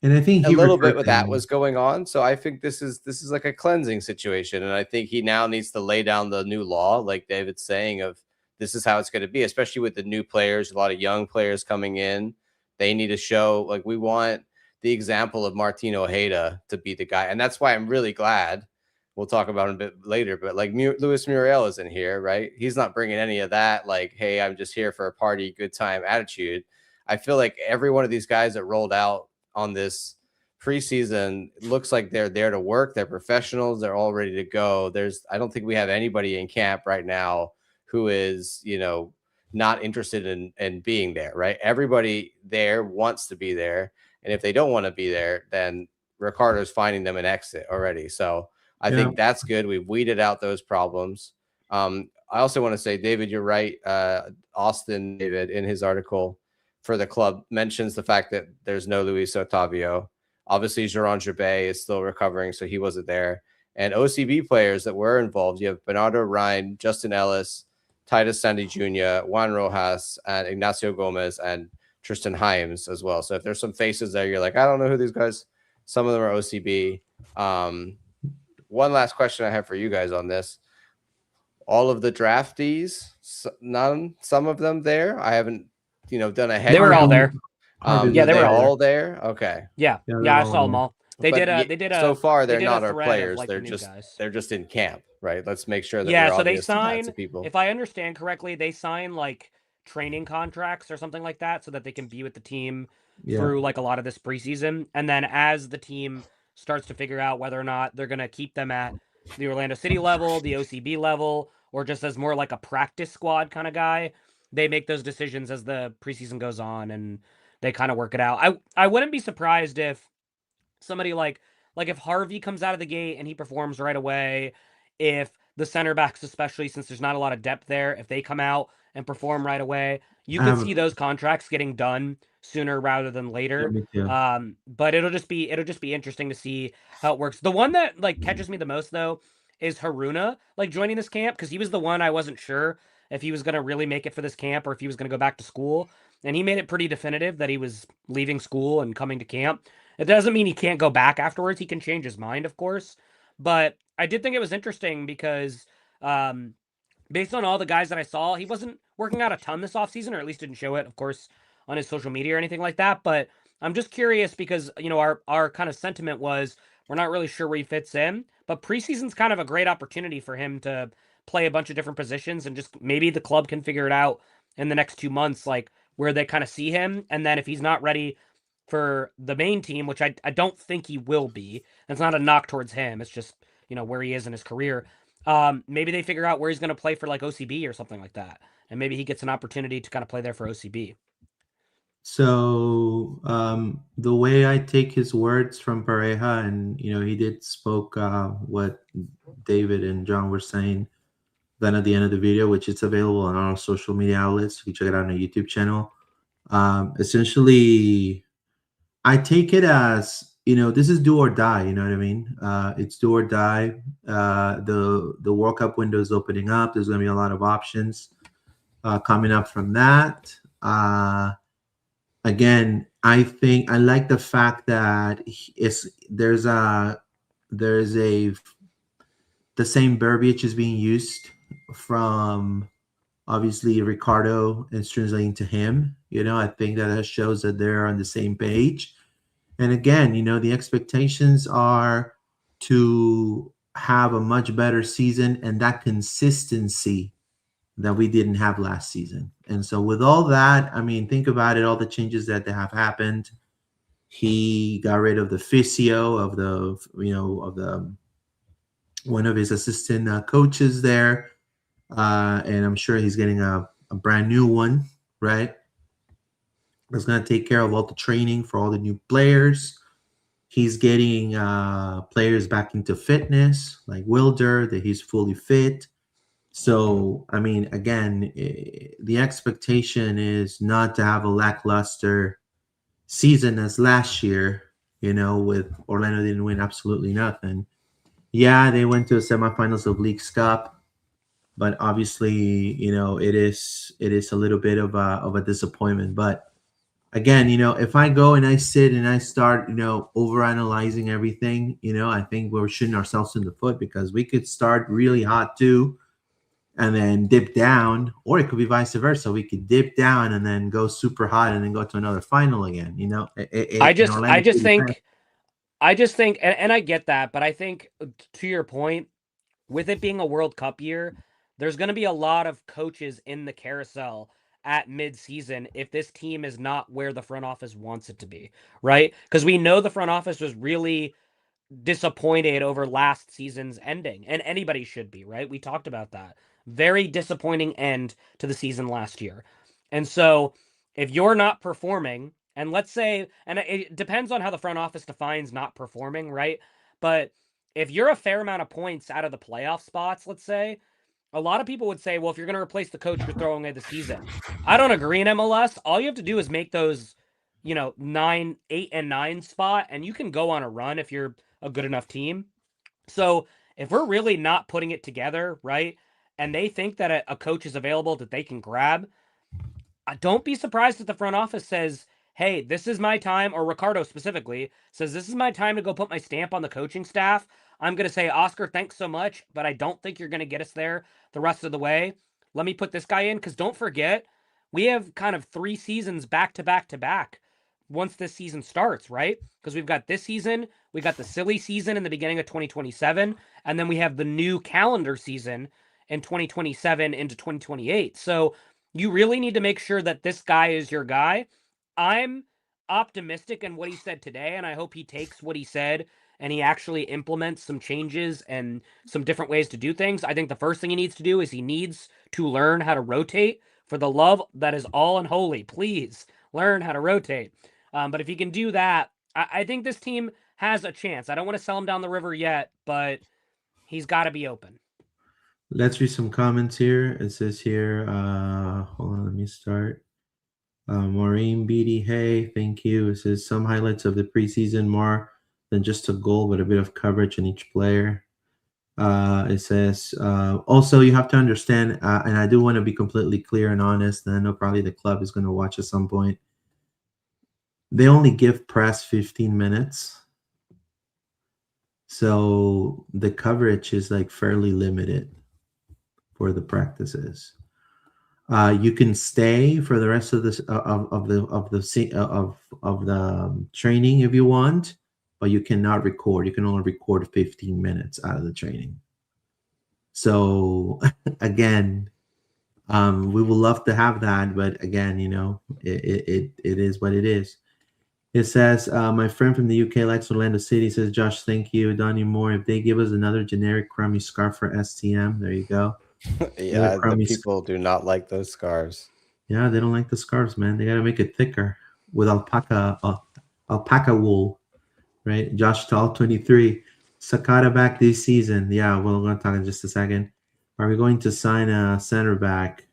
And I think a little bit with that was going on. So I think this is like a cleansing situation. And I think he now needs to lay down the new law, like David's saying, of this is how it's going to be, especially with the new players, a lot of young players coming in. They need to show, like, we want the example of Martin Ojeda to be the guy. And that's why I'm really glad. We'll talk about him a bit later, but like Luis Muriel is in here, right? He's not bringing any of that, like, hey, I'm just here for a party, good time attitude. I feel like every one of these guys that rolled out on this preseason looks like they're there to work. They're professionals. They're all ready to go. I don't think we have anybody in camp right now who is, not interested in being there, right? Everybody there wants to be there. And if they don't want to be there, then Ricardo's finding them an exit already. So I think that's good. We've weeded out those problems. I also want to say, David, you're right. Austin, David, in his article for the club, mentions the fact that there's no Luis Otavio. Obviously, Jeron Jabé is still recovering, so he wasn't there. And OCB players that were involved, you have Bernardo Ryan, Justin Ellis, Titus Sandy Jr., Juan Rojas, and Ignacio Gomez, and Tristan Himes as well. So if there's some faces there, you're like, I don't know who these guys. Some of them are OCB. One last question I have for you guys on this. All of the draftees, some of them there. I haven't, done a head. They were all there. Yeah, they were all there. Okay. Yeah, I saw them all. They did so far they're not our thread players. of, like, they're the new just guys. they're just in camp, right? Let's make sure that Yeah, we're so they obvious to that sign, to people. if I understand correctly, they sign like training contracts or something like that so that they can be with the team through like a lot of this preseason. And then as the team starts to figure out whether or not they're going to keep them at the Orlando City level, the OCB level, or just as more like a practice squad kind of guy, they make those decisions as the preseason goes on and they kind of work it out. I wouldn't be surprised if somebody like if Harvey comes out of the gate and he performs right away, if the center backs, especially since there's not a lot of depth there, if they come out and perform right away, you could see those contracts getting done sooner rather than later. But it'll just be interesting to see how it works. The one that like catches me the most though is Haruna like joining this camp, because he was the one I wasn't sure if he was going to really make it for this camp or if he was going to go back to school. And he made it pretty definitive that he was leaving school and coming to camp. It doesn't mean he can't go back afterwards. He can change his mind, of course. But I did think it was interesting because based on all the guys that I saw, he wasn't working out a ton this offseason, or at least didn't show it, of course, on his social media or anything like that. But I'm just curious because, our kind of sentiment was we're not really sure where he fits in. But preseason's kind of a great opportunity for him to play a bunch of different positions, and just maybe the club can figure it out in the next 2 months, like where they kind of see him. And then if he's not ready for the main team, which I don't think he will be, it's not a knock towards him. It's just, where he is in his career. Maybe they figure out where he's going to play for like OCB or something like that. And maybe he gets an opportunity to kind of play there for OCB. So the way I take his words from Pareja, and he did spoke what David and John were saying then at the end of the video, which is available on our social media outlets. You can check it out on our YouTube channel. Essentially, I take it as, this is do or die. You know what I mean? It's do or die. The World Cup window is opening up. There's going to be a lot of options coming up from that. Again, I think I like the fact that there's the same verbiage is being used from obviously Ricardo and translating to him. I think that shows that they're on the same page. And again, the expectations are to have a much better season and that consistency that we didn't have last season. And so with all that, I mean, think about it, all the changes that have happened. He got rid of the physio of one of his assistant coaches there. And I'm sure he's getting a brand new one, right? That's going to take care of all the training for all the new players. He's getting players back into fitness, like Wilder, that he's fully fit. So, I mean, again, the expectation is not to have a lackluster season as last year, with Orlando didn't win absolutely nothing. Yeah, they went to the semifinals of Leagues Cup, but obviously, it is a little bit of a disappointment. But again, if I go and I sit and I start, overanalyzing everything, I think we're shooting ourselves in the foot, because we could start really hot too and then dip down, or it could be vice versa. We could dip down and then go super hot and then go to another final again. I just think, and I get that, but I think to your point, with it being a World Cup year, there's going to be a lot of coaches in the carousel at mid-season if this team is not where the front office wants it to be, right? Because we know the front office was really disappointed over last season's ending, and anybody should be, right? We talked about that. Very disappointing end to the season last year. And so if you're not performing, and let's say, and it depends on how the front office defines not performing, right? But if you're a fair amount of points out of the playoff spots, let's say, a lot of people would say, well, if you're going to replace the coach, you're throwing away the season. I don't agree in MLS. All you have to do is make those, 8 and 9 spot, and you can go on a run if you're a good enough team. So if we're really not putting it together, right, and they think that a coach is available that they can grab, don't be surprised if the front office says, hey, this is my time, or Ricardo specifically says, this is my time to go put my stamp on the coaching staff. I'm going to say, Oscar, thanks so much, but I don't think you're going to get us there the rest of the way. Let me put this guy in, because don't forget, we have kind of 3 seasons back to back to back once this season starts, right? Because we've got this season, we got the silly season in the beginning of 2027, and then we have the new calendar season in 2027 into 2028. So you really need to make sure that this guy is your guy. I'm optimistic in what he said today, and I hope he takes what he said and he actually implements some changes and some different ways to do things. I think the first thing he needs to do is he needs to learn how to rotate. For the love that is all unholy, please learn how to rotate. But if he can do that, I think this team has a chance. I don't want to sell him down the river yet, but he's got to be open. Let's read some comments here. It says here, hold on, let me start. Maureen Beatty, hey, thank you. It says some highlights of the preseason, more than just a goal, but a bit of coverage in each player. It says, also, you have to understand, and I do want to be completely clear and honest, and I know probably the club is going to watch at some point. They only give press 15 minutes. So the coverage is like fairly limited for the practices. You can stay for the rest of this of the training if you want, but you cannot record. You can only record 15 minutes out of the training. So again, we would love to have that, but again, you know, it is what it is. It says, my friend from the UK likes Orlando City. Says, Josh, thank you. Donnie Moore, if they give us another generic crummy scarf for STM, there you go. Yeah, the people do not like those scarves. Yeah, they don't like the scarves, man. They got to make it thicker with alpaca wool, right? Josh Tall, 23. Sakata back this season. Yeah, well, we're going to talk in just a second. Are we going to sign a center back?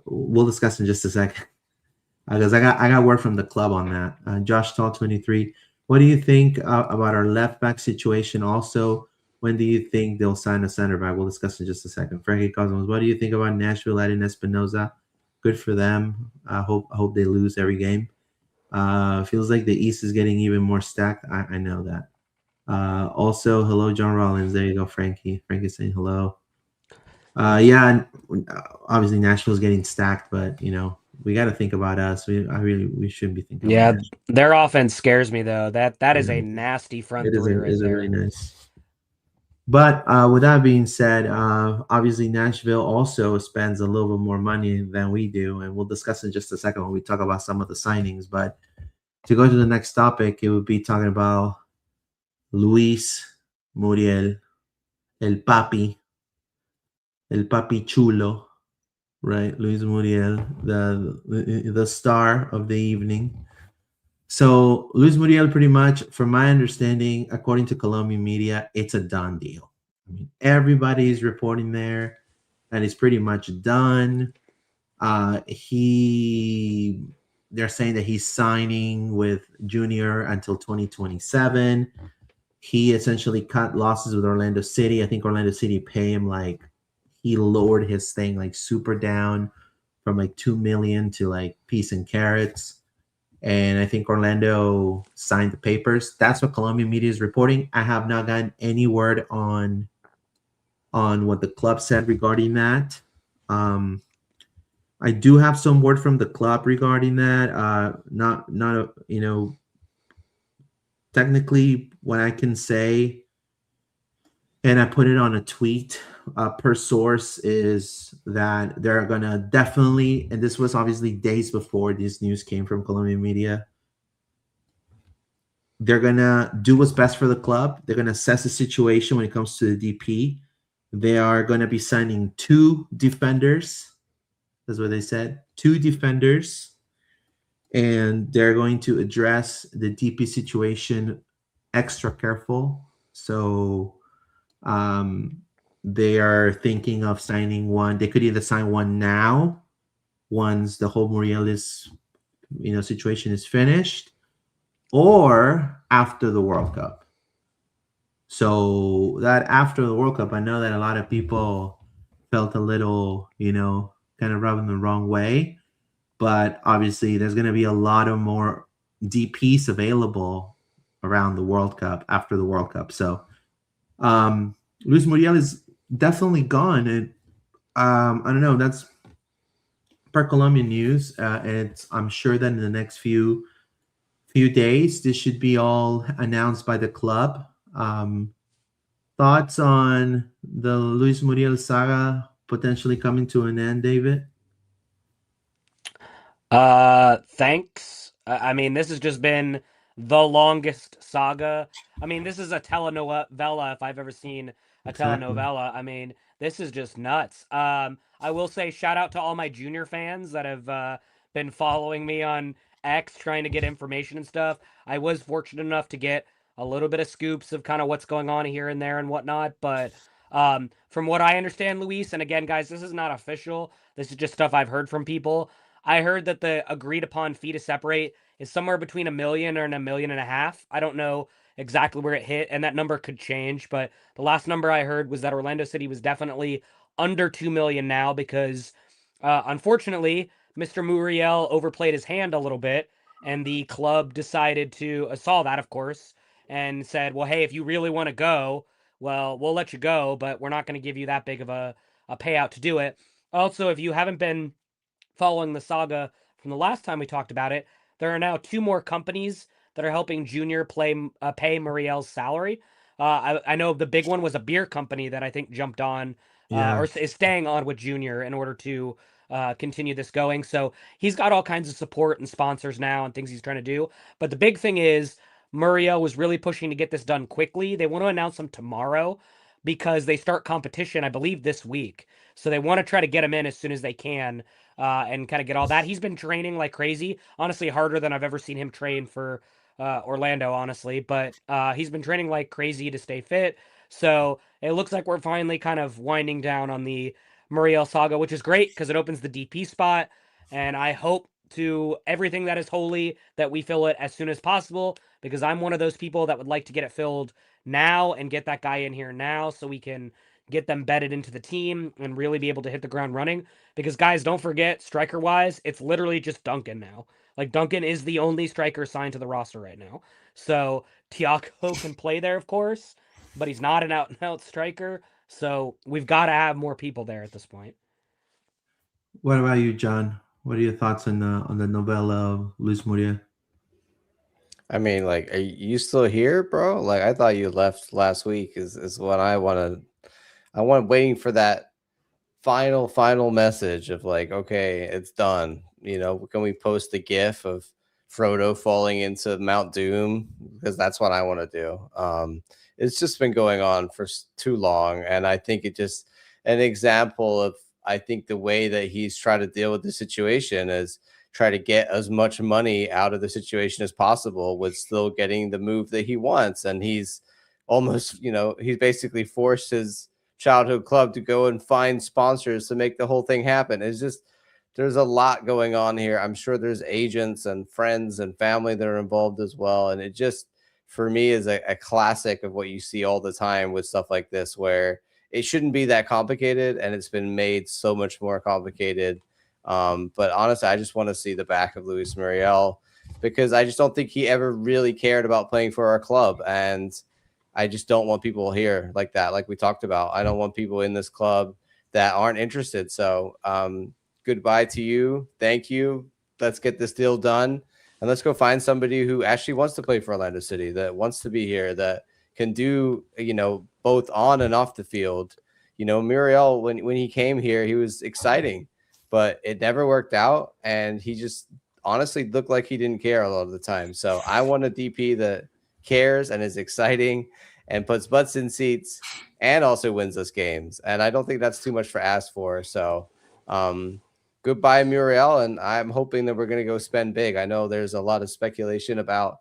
We'll discuss in just a second. Because I got word from the club on that. Josh Tall, 23. What do you think about our left back situation? Also, when do you think they'll sign a center back? We'll discuss in just a second. Frankie Cosmos, what do you think about Nashville adding Espinoza? Good for them. I hope they lose every game. Feels like the East is getting even more stacked. I know that. Also, hello, John Rollins. There you go, Frankie. Frankie's saying hello. Yeah, obviously Nashville's getting stacked, but you know, we got to think about us. We should be thinking. Yeah, about their offense scares me though. That is a nasty front three right there. Really nice. But with that being said, obviously Nashville also spends a little bit more money than we do, and we'll discuss in just a second when we talk about some of the signings. But to go to the next topic, it would be talking about Luis Muriel, el papi chulo, right? Luis Muriel, the star of the evening. So Luis Muriel, pretty much, from my understanding, according to Colombian media, it's a done deal. I mean, everybody is reporting there that it's pretty much done. They're saying that he's signing with Junior until 2027. He essentially cut losses with Orlando City. I think Orlando City pay him like, he lowered his thing like super down from like 2 million to like peas and carrots. And I think Orlando signed the papers. That's what Colombian media is reporting. I have not gotten any word on what the club said regarding that. I do have some word from the club regarding that. Not you know, technically what I can say, and I put it on a tweet per source, is that they're going to definitely, and this was obviously days before this news came from Colombian media, they're going to do what's best for the club. They're going to assess the situation when it comes to the DP. They are going to be signing 2 defenders. That's what they said. 2 defenders. And they're going to address the DP situation extra careful. So they are thinking of signing one. They could either sign one now, once the whole Muriel situation is finished, or after the World Cup. So that after the World Cup, I know that a lot of people felt a little, kind of rubbing the wrong way. But obviously, there's going to be a lot of more DPs available around the World Cup after the World Cup. So Luis Muriel is definitely gone. And I don't know. That's per Colombian news. I'm sure that in the next few days, this should be all announced by the club. Thoughts on the Luis Muriel saga potentially coming to an end, David? Thanks. I mean, this has just been the longest saga. I mean, this is a telenovela if I've ever seen a Exactly. telenovela. I mean, this is just nuts. I will say shout out to all my junior fans that have been following me on X trying to get information and stuff. I was fortunate enough to get a little bit of scoops of kind of what's going on here and there and whatnot, but from what I understand, Luis, and again, guys, this is not official. This is just stuff I've heard from people. I heard that the agreed upon fee to separate is somewhere between $1 million and $1.5 million. I don't know exactly where it hit, and that number could change. But the last number I heard was that Orlando City was definitely under $2 million now because, unfortunately, Mr. Muriel overplayed his hand a little bit, and the club decided to saw that, of course, and said, "Well, hey, if you really want to go, well, we'll let you go, but we're not going to give you that big of a payout to do it." Also, if you haven't been following the saga from the last time we talked about it, there are now 2 more companies that are helping Junior pay Muriel's salary. I know the big one was a beer company that I think jumped on or Yes. is staying on with Junior in order to continue this going. So he's got all kinds of support and sponsors now and things he's trying to do. But the big thing is Muriel was really pushing to get this done quickly. They want to announce him tomorrow because they start competition, I believe, this week. So they want to try to get him in as soon as they can and kind of get all that. He's been training like crazy, honestly, harder than I've ever seen him train for Orlando, honestly. But he's been training like crazy to stay fit. So it looks like we're finally kind of winding down on the Muriel saga, which is great because it opens the DP spot. And I hope to everything that is holy that we fill it as soon as possible because I'm one of those people that would like to get it filled now and get that guy in here now so we can get them bedded into the team and really be able to hit the ground running. Because guys, don't forget, striker wise, it's literally just Duncan now. Like Duncan is the only striker signed to the roster right now. So Tiago can play there, of course, but he's not an out and out striker. So we've got to have more people there at this point. What about you, John? What are your thoughts on the novella of Luis Muriel? I mean, like, are you still here, bro? Like, I thought you left last week. Is what I want to. I want waiting for that final message of like, okay, it's done. You know, can we post a GIF of Frodo falling into Mount Doom? Because that's what I want to do. It's just been going on for too long, and I think it just an example of I think the way that he's trying to deal with the situation is try to get as much money out of the situation as possible with still getting the move that he wants, and he's almost, he's basically forced his childhood club to go and find sponsors to make the whole thing happen. It's just there's a lot going on here. I'm sure there's agents and friends and family that are involved as well, and it just for me is a classic of what you see all the time with stuff like this where it shouldn't be that complicated and it's been made so much more complicated. But honestly, I just want to see the back of Luis Muriel because I just don't think he ever really cared about playing for our club, and I just don't want people here like that, like we talked about. I don't want people in this club that aren't interested. So goodbye to you. Thank you. Let's get this deal done. And let's go find somebody who actually wants to play for Orlando City, that wants to be here, that can do, both on and off the field. Muriel, when he came here, he was exciting, but it never worked out. And he just honestly looked like he didn't care a lot of the time. So I want a DP that cares and is exciting and puts butts in seats and also wins us games. And I don't think that's too much for ask for. So goodbye, Muriel. And I'm hoping that we're going to go spend big. I know there's a lot of speculation about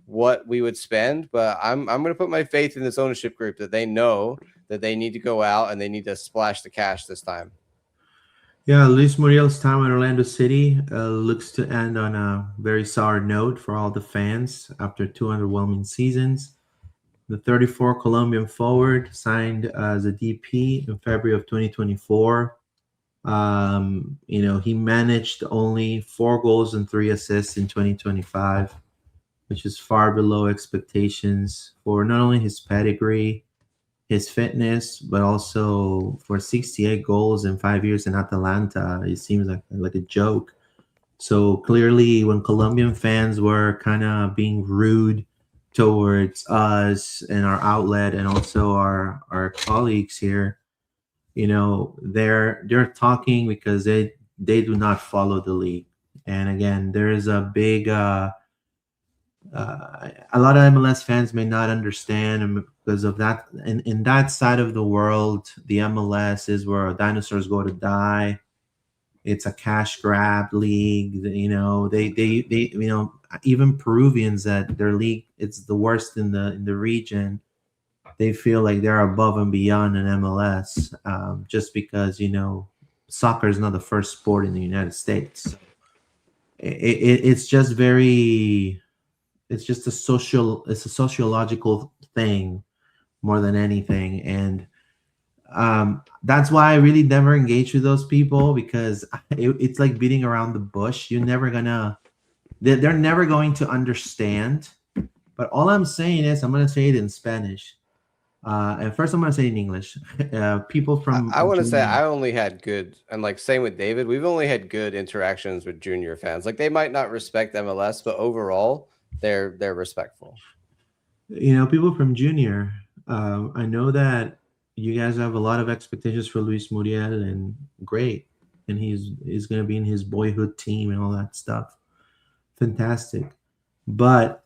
what we would spend, but I'm going to put my faith in this ownership group that they know that they need to go out and they need to splash the cash this time. Yeah, Luis Muriel's time at Orlando City looks to end on a very sour note for all the fans after 2 underwhelming seasons. the 34 Colombian forward, signed as a DP in February of 2024. He managed only 4 goals and 3 assists in 2025, which is far below expectations for not only his pedigree, his fitness, but also for 68 goals in 5 years in Atalanta. It seems like a joke. So clearly, when Colombian fans were kind of being rude towards us and our outlet and also our colleagues here, they're talking because they do not follow the league. And again, there is a big a lot of MLS fans may not understand, and because of that, in that side of the world, the MLS is where dinosaurs go to die. It's a cash grab league. They even Peruvians, that their league, it's the worst in the region. They feel like they're above and beyond an MLS, just because soccer is not the first sport in the United States. It's just very, it's just a sociological thing more than anything, and that's why I really never engage with those people, because it's like beating around the bush. They're never going to understand. But all I'm saying is, I'm going to say it in Spanish. And first I'm going to say it in English. People from I want to say I only had good, and like same with David, we've only had good interactions with junior fans. Like, they might not respect MLS, but overall they're respectful. People from junior. I know that you guys have a lot of expectations for Luis Muriel, and great. And he's going to be in his boyhood team and all that stuff. Fantastic. But,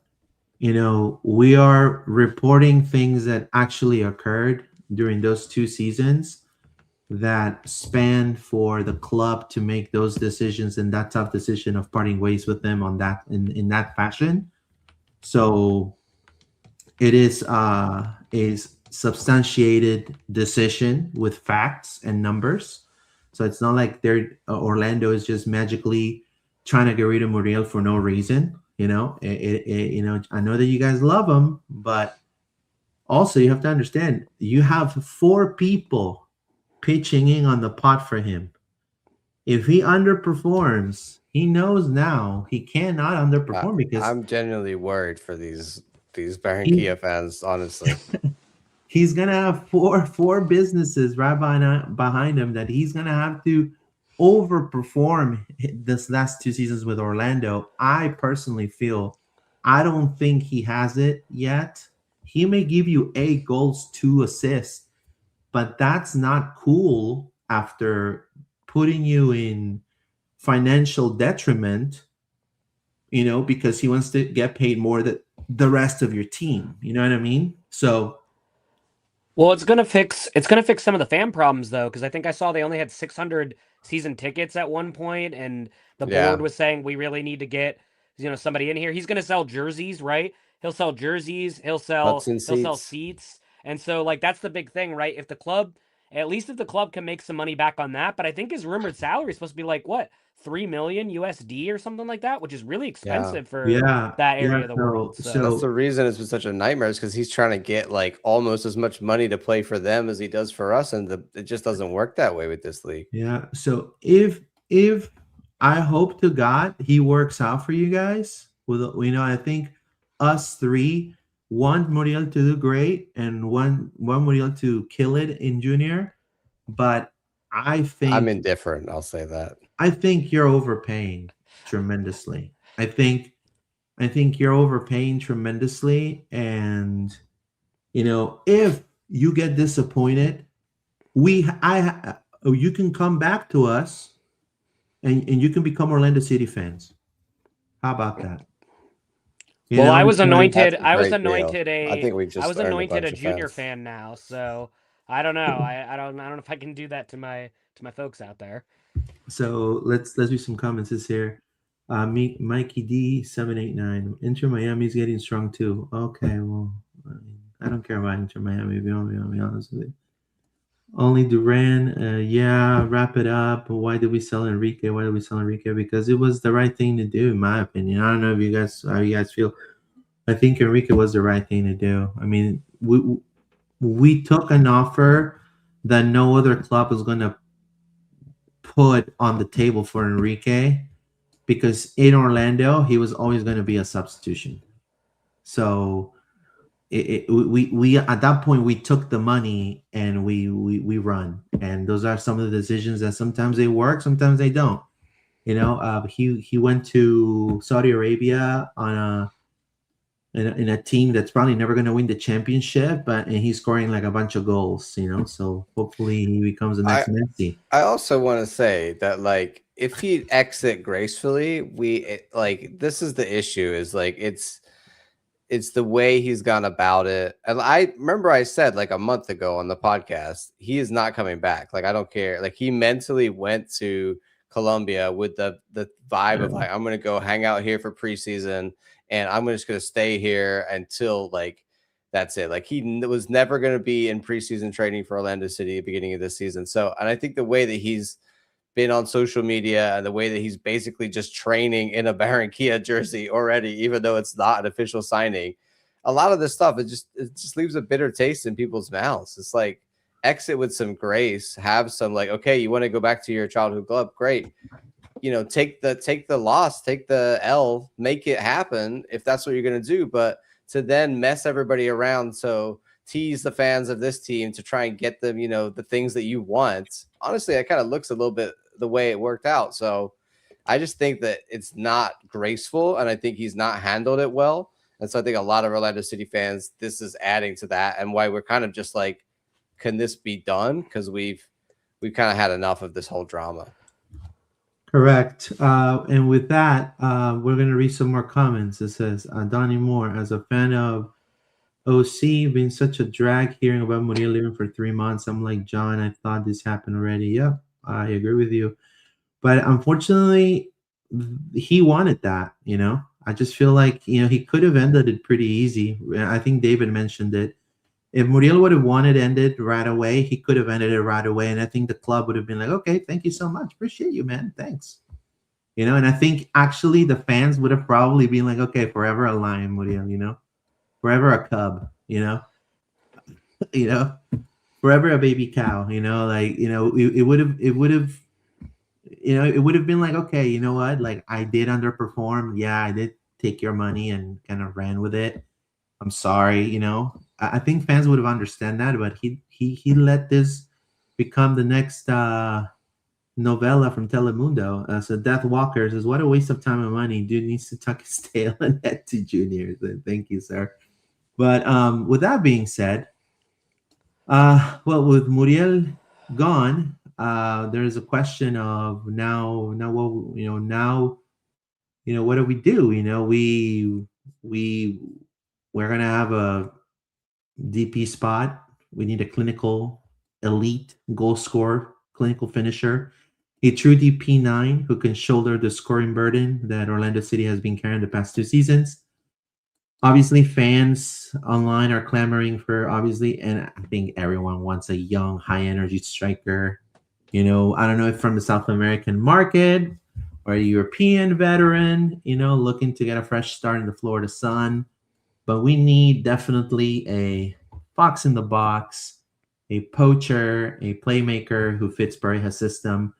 we are reporting things that actually occurred during those 2 seasons that spanned for the club to make those decisions, and that tough decision of parting ways with them on that in that fashion. So it is a substantiated decision with facts and numbers. So it's not like Orlando is just magically trying to get rid of Muriel for no reason. I know that you guys love him, but also you have to understand, you have 4 people pitching in on the pot for him. If he underperforms, he knows now he cannot underperform, because I'm genuinely worried for these Barranquilla fans, honestly. He's gonna have four businesses right behind him that he's gonna have to overperform this last 2 seasons with Orlando. I personally feel, I don't think he has it yet. He may give you 8 goals, 2 assists, but that's not cool after putting you in financial detriment, because he wants to get paid more than the rest of your team. You know what I mean? So, well, it's gonna fix some of the fan problems, though, because I think I saw they only had 600 season tickets at one point, and the board was saying we really need to get somebody in here. He's gonna sell jerseys, right? He'll sell jerseys. He'll sell seats, and so like that's the big thing, right? If the club can make some money back on that, but I think his rumored salary is supposed to be like what, $3 million USD or something like that, which is really expensive for that area of the world. So that's the reason it's been such a nightmare, is because he's trying to get like almost as much money to play for them as he does for us, and it just doesn't work that way with this league. Yeah. So if I hope to God he works out for you guys, I think us 3 want Muriel to do great and one Muriel to kill it in junior, but I think I'm indifferent. I'll say that. I think you're overpaying tremendously. I think you're overpaying tremendously, and if you get disappointed, you can come back to us, and you can become Orlando City fans. How about that? I was anointed. I was anointed a junior fan now, so I don't know. I don't know if I can do that to my folks out there. So let's do some comments this here. Mikey D789. Inter Miami's getting strong too. Okay, well, I don't care about Inter Miami, to be honest with you. Only Duran, wrap it up. Why did we sell Enrique? Because it was the right thing to do, in my opinion. I don't know how you guys feel. I think Enrique was the right thing to do. I mean, we took an offer that no other club was going to put on the table for Enrique, because in Orlando he was always going to be a substitution. So we at that point we took the money and we run, and those are some of the decisions that sometimes they work, sometimes they don't. He went to Saudi Arabia on in a team that's probably never going to win the championship, and he's scoring like a bunch of goals. So hopefully he becomes the next Messi. I also want to say that, like, if he exit gracefully, this is the issue, is like it's the way he's gone about it. And I remember I said like a month ago on the podcast, he is not coming back. Like, I don't care. Like, he mentally went to Colombia with the vibe of like, I'm going to go hang out here for preseason and I'm just going to stay here until like, that's it. Like, he was never going to be in preseason training for Orlando City at the beginning of this season. So, and I think the way that he's been on social media and the way that he's basically just training in a Barranquilla jersey already, even though it's not an official signing, a lot of this stuff, it just leaves a bitter taste in people's mouths. It's like, exit with some grace, have some like, okay, you want to go back to your childhood club, great. Take the loss, take the L, make it happen if that's what you're going to do. But to then mess everybody around, so tease the fans of this team to try and get them, the things that you want. Honestly, it kind of looks a little bit the way it worked out. So I just think that it's not graceful, and I think he's not handled it well. And so I think a lot of Orlando City fans, this is adding to that, and why we're kind of just like, can this be done? Because we've kind of had enough of this whole drama. Correct. And with that, we're going to read some more comments. It says, Donnie Moore, as a fan of OC, been such a drag hearing about Muriel leaving for 3 months. I'm like, John, I thought this happened already. Yep, I agree with you. But unfortunately, he wanted that, I just feel like, he could have ended it pretty easy. I think David mentioned it. If Muriel would have wanted it ended right away, he could have ended it right away. And I think the club would have been like, okay, thank you so much. Appreciate you, man. Thanks. And I think actually the fans would have probably been like, okay, forever a Lion, Muriel, forever a Cub, forever a baby cow, it would have been like, okay, you know what? Like, I did underperform. Yeah, I did take your money and kind of ran with it. I'm sorry, I think fans would have understand that, but he let this become the next novella from Telemundo. So Death Walker says, what a waste of time and money. Dude needs to tuck his tail and head to juniors. Thank you, sir. But with that being said, well, with Muriel gone, there's a question of now what do we do? We're gonna have a DP spot. We need a clinical, elite goal scorer, clinical finisher, a true DP9 who can shoulder the scoring burden that Orlando City has been carrying the past 2 seasons. Obviously, fans online are clamoring for, and I think everyone wants a young, high-energy striker. I don't know if from the South American market or a European veteran, looking to get a fresh start in the Florida sun. But we need definitely a fox in the box, a poacher, a playmaker who fits Pareja's system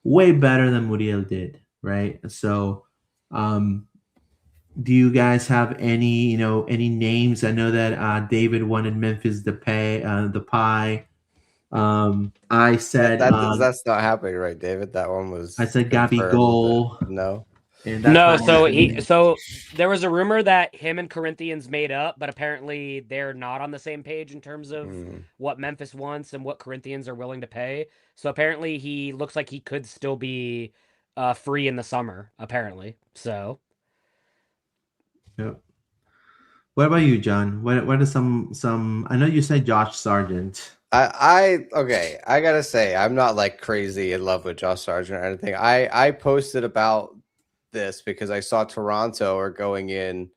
way better than Muriel did, right? So, do you guys have any names? I know that David wanted Memphis Depay. I said that's not happening, right, David? That one was. I said Gabigol. No. No, so there was a rumor that him and Corinthians made up, but apparently they're not on the same page in terms of what Memphis wants and what Corinthians are willing to pay. So apparently he looks like he could still be free in the summer, apparently. So yep. What about you, John? What are some I know you said Josh Sargent. I gotta say, I'm not like crazy in love with Josh Sargent or anything. I posted about this because I saw Toronto are going in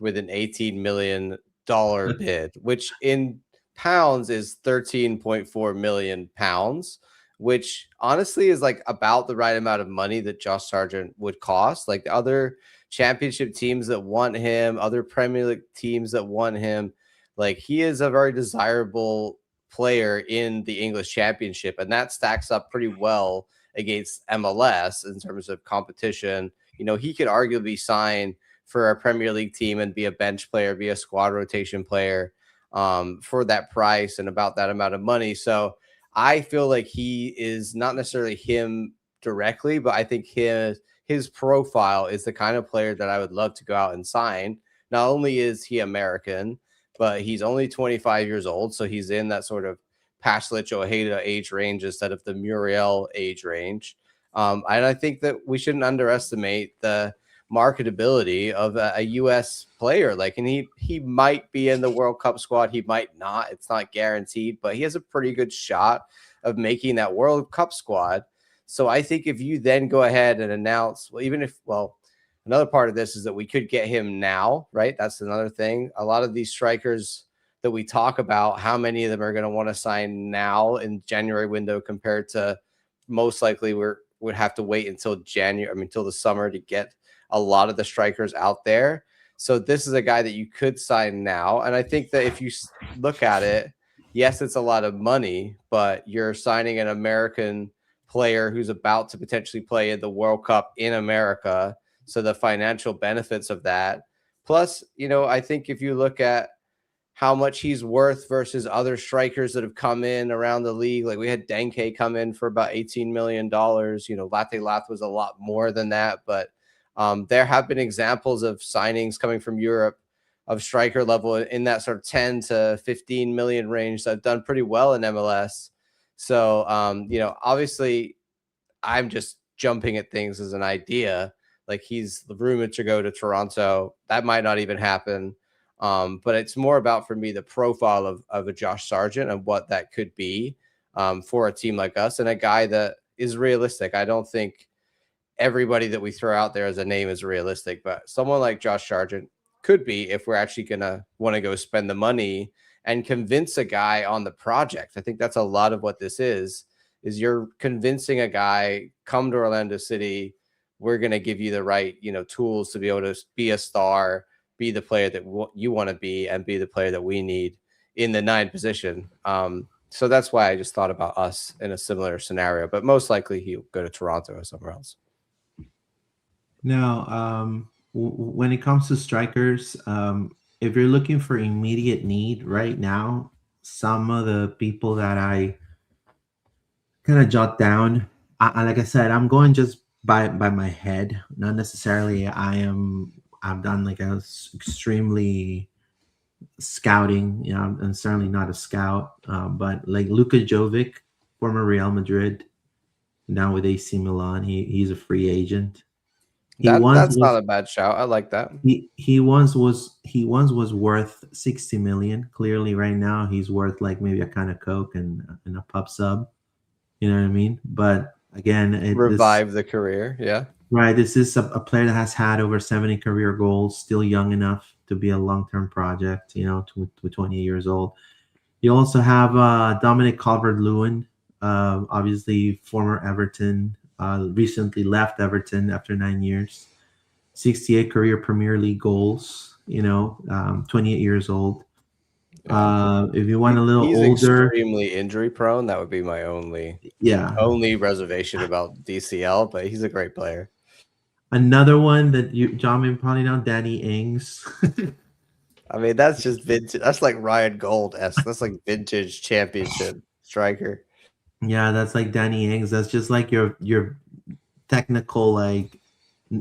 with an $18 million bid, which in pounds is 13.4 million pounds, which honestly is like about the right amount of money that Josh Sargent would cost. Like, the other championship teams that want him, other Premier League teams that want him, Like, he is a very desirable player in the English Championship, and that stacks up pretty well against MLS in terms of competition. You know, he could arguably sign for a Premier League team and be a bench player, be a squad rotation player for that price and about that amount of money. So I feel like he is not necessarily him directly, but I think his profile is the kind of player that I would love to go out and sign. Not only is he American, but he's only 25 years old, so he's in that sort of Paslich Ojeda age range instead of the Muriel age range. And I think that we shouldn't underestimate the marketability of a U.S. player. Like, and he might be in the World Cup squad, he might not. It's not guaranteed, but he has a pretty good shot of making that World Cup squad. So I think if you then go ahead and announce, another part of this is that we could get him now, right? That's another thing. A lot of these strikers that we talk about, how many of them are going to want to sign now in January window compared to most likely would have to wait until until the summer to get a lot of the strikers out there. So this is a guy that you could sign now. And I think that if you look at it, yes, it's a lot of money, but you're signing an American player who's about to potentially play in the World Cup in America. So the financial benefits of that. Plus, you know, I think if you look at how much he's worth versus other strikers that have come in around the league, like we had Denke come in for about $18 million. You know, Latte Lath was a lot more than that, but there have been examples of signings coming from Europe of striker level in that sort of 10 to 15 million range that have done pretty well in MLS. So, you know, obviously I'm just jumping at things as an idea. Like, he's rumored to go to Toronto. That might not even happen. But it's more about, for me, the profile of a Josh Sargent and what that could be for a team like us, and a guy that is realistic. I don't think everybody that we throw out there as a name is realistic, but someone like Josh Sargent could be, if we're actually going to want to go spend the money and convince a guy on the project. I think that's a lot of what this is you're convincing a guy, come to Orlando City. We're going to give you the right, you know, tools to be able to be a star, be the player that you want to be, and be the player that we need in the 9 position. So that's why I just thought about us in a similar scenario, but most likely he'll go to Toronto or somewhere else. Now, when it comes to strikers, if you're looking for immediate need right now, some of the people that I kind of jot down, like I said, I'm going just by my head, not necessarily I've done like a extremely scouting. You know, I'm certainly not a scout, but like Luka Jovic, former Real Madrid, now with AC Milan, he's a free agent. That's not a bad shout. I like that. He once was worth 60 million. Clearly, right now he's worth like maybe a kind of Coke and a pub sub. You know what I mean? But again, revive the career. Yeah. Right. This is a player that has had over 70 career goals, still young enough to be a long-term project, you know, to 20 years old. You also have Dominic Calvert-Lewin, obviously former Everton, recently left Everton after 9 years. 68 career Premier League goals, you know, 28 years old. If you want a little older, extremely injury prone. That would be my only reservation about DCL, but he's a great player. Another one that John may probably know, Danny Ings. I mean, that's just vintage. That's like Ryan Gold-esque. That's like vintage championship striker. Yeah, that's like Danny Ings. That's just like your technical, like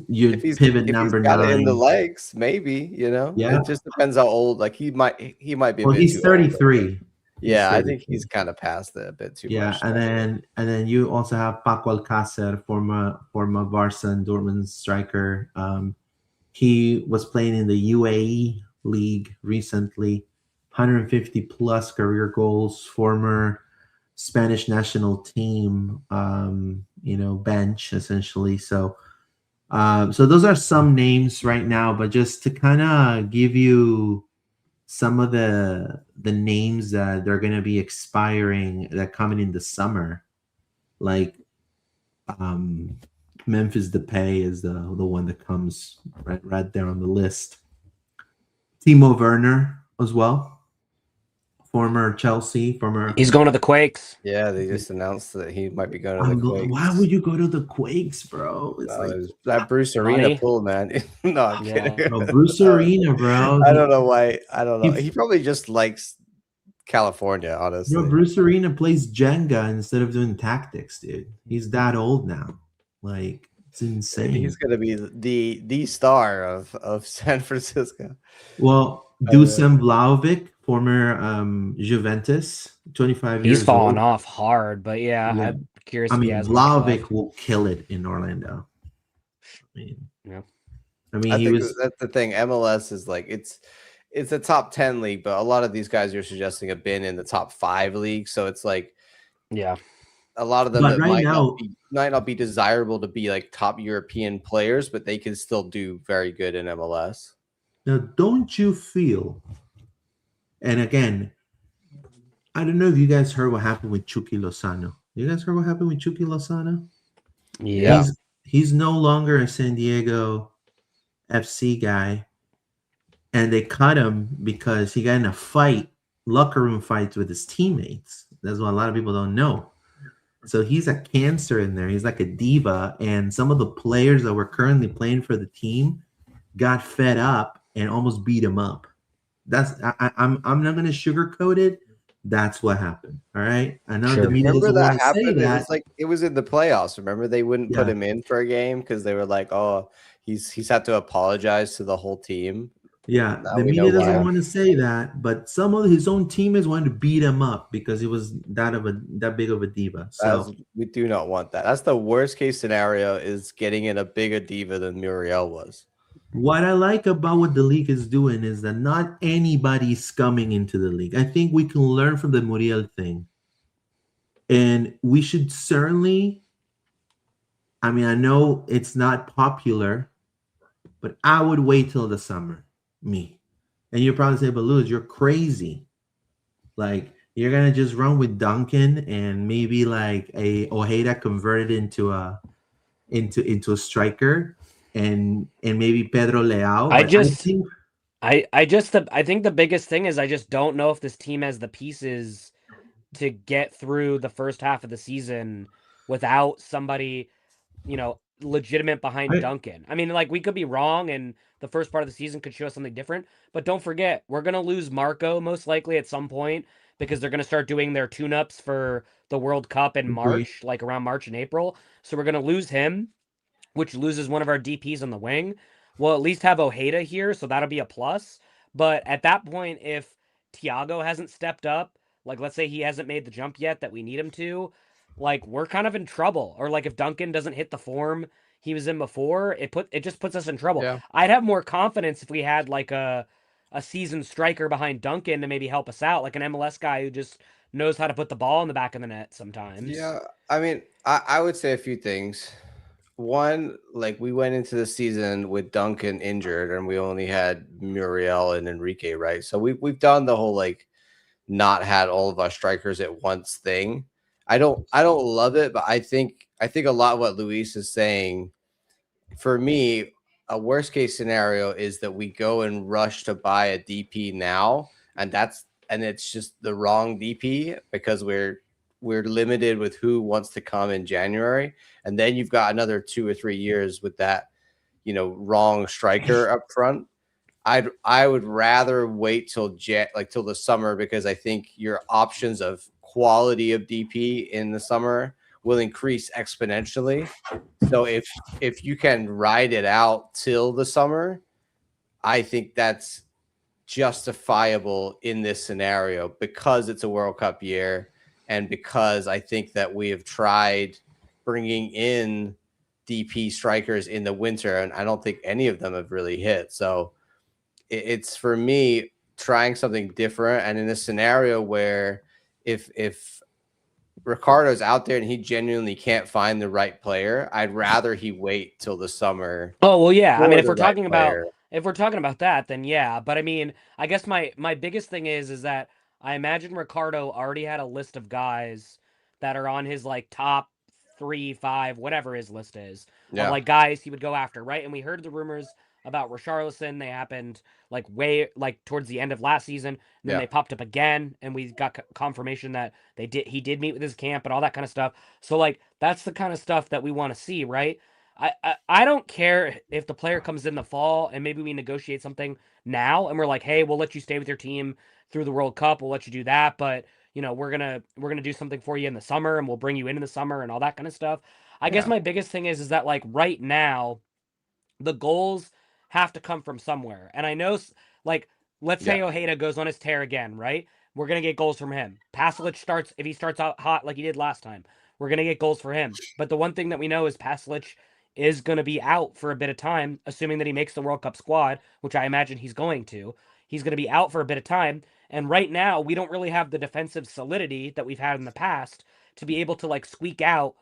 your pivot number 9. In the legs, maybe, you know. Yeah, it just depends how old. Like he might be. Well, he's 33. Yeah, I think he's kind of past it a bit too much. Yeah, and then you also have Paco Alcácer, former Barca and Dortmund striker. He was playing in the UAE league recently, 150 plus career goals, former Spanish national team, you know, bench essentially. So those are some names right now, but just to kind of give you some of the names that they're going to be expiring that coming in the summer, like Memphis Depay is the one that comes right there on the list. Timo Werner as well. former Chelsea, former. He's going to the Quakes. Yeah, they just announced that he might be going to the Quakes. Why would you go to the Quakes, bro? It's like that Bruce Arena money. pool, man. No, I'm Yeah. kidding. no, Bruce Arena, bro. I don't know why. I don't know. He- He probably just likes California, honestly. Bro, Bruce Arena plays Jenga instead of doing tactics, dude. He's that old now. Like, it's insane. He's gonna be the star of San Francisco. Well, Dusan Vlahovic, former Juventus, 25 years He's fallen old. off hard, but yeah, Yeah. I'm curious I if he mean, has much Vlahovic left. will kill it in Orlando. Yeah. I mean, I he think was. that's the thing. MLS is like it's a top 10 league, but a lot of these guys you're suggesting have been in the top 5 leagues. So it's like Yeah. a lot of them But that right might not be desirable to be like top European players, but they can still do very good in MLS. Now, don't you feel? And again, I don't know if you guys heard what happened with Chucky Lozano. You guys heard what happened with Chucky Lozano? Yeah. He's no longer a San Diego FC guy, and they cut him because he got in a fight, locker room fights with his teammates. That's what a lot of people don't know. So he's a cancer in there. He's like a diva, and some of the players that were currently playing for the team got fed up and almost beat him up. I'm not gonna sugarcoat it. That's what happened. All right. I know the media Remember doesn't want that to say happened? that. It was in the playoffs. Remember they wouldn't put Yeah. him in for a game because they were like, "Oh, he's had to apologize to the whole team." Yeah, Now the we media know doesn't why. want to say that, but some of his own teammates wanted to beat him up because he was that big of a diva. So We do not want that. That's the worst case scenario, is getting in a bigger diva than Muriel was. what I like about what the league is doing is that not anybody's coming into the league. I think we can learn from the Muriel thing. And we should certainly, I mean, I know it's not popular, but I would wait till the summer. Me. And you'll probably say, but Lewis, you're crazy. Like, you're gonna just run with Duncan and maybe like a Ojeda converted into a striker and maybe Pedro Leao. I think the biggest thing is I just don't know if this team has the pieces to get through the first half of the season without somebody, legitimate behind Duncan. I mean, like, we could be wrong and the first part of the season could show us something different, but don't forget, we're going to lose Marco most likely at some point because they're going to start doing their tune-ups for the World Cup in March, like around March and April. So we're going to lose him, which loses one of our DPs on the wing. We'll at least have Ojeda here, so that'll be a plus. But at that point, if Thiago hasn't stepped up, like let's say he hasn't made the jump yet that we need him to, like we're kind of in trouble. Or like if Duncan doesn't hit the form he was in before, it just puts us in trouble. Yeah. I'd have more confidence if we had like a seasoned striker behind Duncan to maybe help us out, like an MLS guy who just knows how to put the ball in the back of the net sometimes. Yeah, I mean, I would say a few things. One, like we went into the season with Duncan injured and we only had Muriel and Enrique, right? So we've done the whole like not had all of our strikers at once thing. I don't love it, but I think a lot of what Luis is saying, for me, a worst case scenario is that we go and rush to buy a DP now, and it's just the wrong DP because we're limited with who wants to come in January, and then you've got another 2 or 3 years with that, wrong striker up front. I would rather wait till the summer because I think your options of quality of DP in the summer will increase exponentially. So if you can ride it out till the summer, I think that's justifiable in this scenario because it's a World Cup year and because I think that we have tried bringing in DP strikers in the winter and I don't think any of them have really hit. So it's for me trying something different. And in a scenario where if Ricardo's out there and he genuinely can't find the right player, I'd rather he wait till the summer. Oh, well, yeah. I mean, if we're right talking about that, then yeah. But I mean, I guess my biggest thing is that I imagine Ricardo already had a list of guys that are on his like top 3, 5, whatever his list is, of like guys he would go after, right? And we heard the rumors about Richarlison. They happened like towards the end of last season. And then Yeah. they popped up again, and we got confirmation that he did meet with his camp and all that kind of stuff. So like that's the kind of stuff that we want to see, right? I don't care if the player comes in the fall and maybe we negotiate something now and we're like, hey, we'll let you stay with your team through the World Cup. We'll let you do that, but we're gonna do something for you in the summer and we'll bring you in the summer and all that kind of stuff. I guess my biggest thing is that like right now, the goals have to come from somewhere. And I know, like, let's say Ojeda goes on his tear again, right? We're gonna get goals from him. Pasalic if he starts out hot like he did last time. We're gonna get goals for him. But the one thing that we know is Pasalic is going to be out for a bit of time, assuming that he makes the World Cup squad, which I imagine he's going to. He's going to be out for a bit of time. And right now, we don't really have the defensive solidity that we've had in the past to be able to like squeak out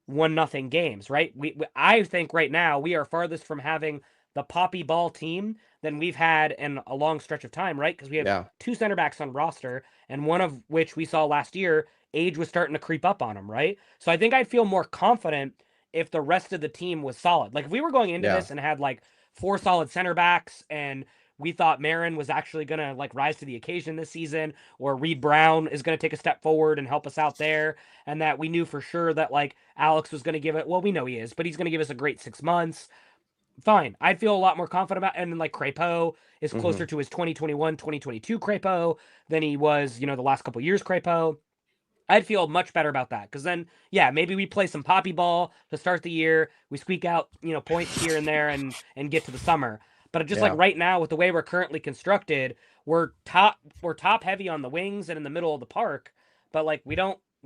1-0 games, right? I think right now we are farthest from having the poppy ball team than we've had in a long stretch of time, right? Because we have 2 center backs on roster, and one of which we saw last year, age was starting to creep up on him, right? So I think I'd feel more confident if the rest of the team was solid. Like if we were going into this and had like 4 solid center backs and we thought Marin was actually going to like rise to the occasion this season, or Reed Brown is going to take a step forward and help us out there, and that we knew for sure that like Alex was going to give it, well, we know he is, but he's going to give us a great 6 months. Fine. I'd feel a lot more confident about, and then like Crépeau is closer to his 2021, 2022 Crépeau than he was, the last couple years Crépeau. I'd feel much better about that because then, maybe we play some poppy ball to start the year. We squeak out, points here and there and get to the summer. But just like right now, with the way we're currently constructed, we're top heavy on the wings and in the middle of the park. But like we're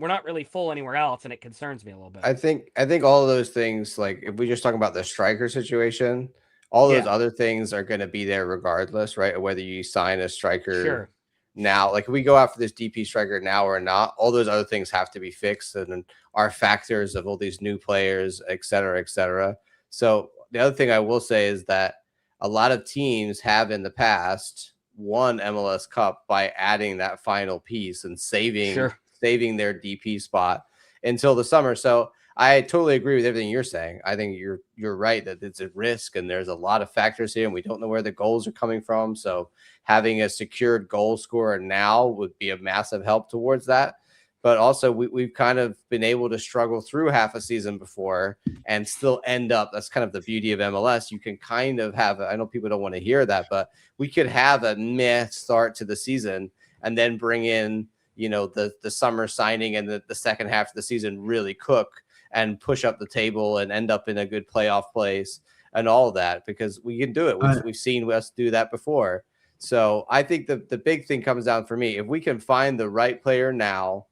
not really full anywhere else, and it concerns me a little bit. I think all of those things, like if we just talk about the striker situation, all those other things are going to be there regardless, right? Whether you sign a striker now, like if we go out for this DP striker now or not, all those other things have to be fixed, and are factors of all these new players, et cetera, et cetera. So the other thing I will say is that a lot of teams have in the past won MLS Cup by adding that final piece and saving their DP spot until the summer. So I totally agree with everything you're saying. I think you're right that it's a risk and there's a lot of factors here and we don't know where the goals are coming from. So having a secured goal scorer now would be a massive help towards that. But also we've kind of been able to struggle through half a season before and still end up. That's kind of the beauty of MLS. You can kind of have, I know people don't want to hear that, but we could have a meh start to the season and then bring in, the summer signing and the second half of the season really cook and push up the table and end up in a good playoff place and all of that, because we can do it. We've seen us do that before. So I think the big thing comes down for me. If we can find the right player now,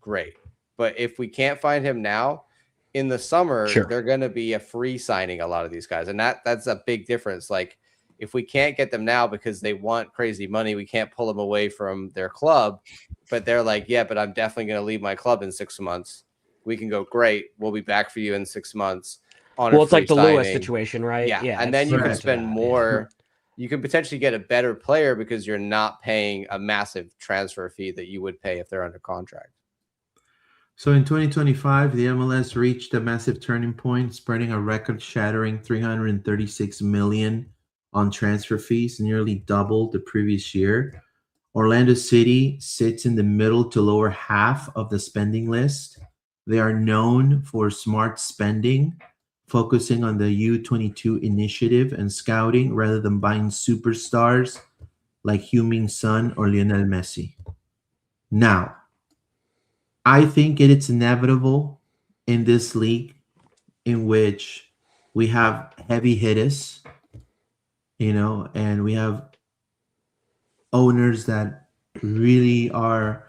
great. But if we can't find him now, in the summer, they're going to be a free signing, a lot of these guys. And that's a big difference. Like if we can't get them now because they want crazy money, we can't pull them away from their club. But they're like, yeah, but I'm definitely going to leave my club in 6 months. We can go, great. We'll be back for you in 6 months. It's like the Lewis situation, right? Yeah. And then you can spend more. You can potentially get a better player because you're not paying a massive transfer fee that you would pay if they're under contract. So in 2025, the MLS reached a massive turning point, spreading a record-shattering $336 million on transfer fees, nearly double the previous year. Orlando City sits in the middle to lower half of the spending list. They are known for smart spending, focusing on the U22 initiative and scouting rather than buying superstars like Heung-min Son or Lionel Messi. Now, I think it's inevitable in this league in which we have heavy hitters, and we have owners that really are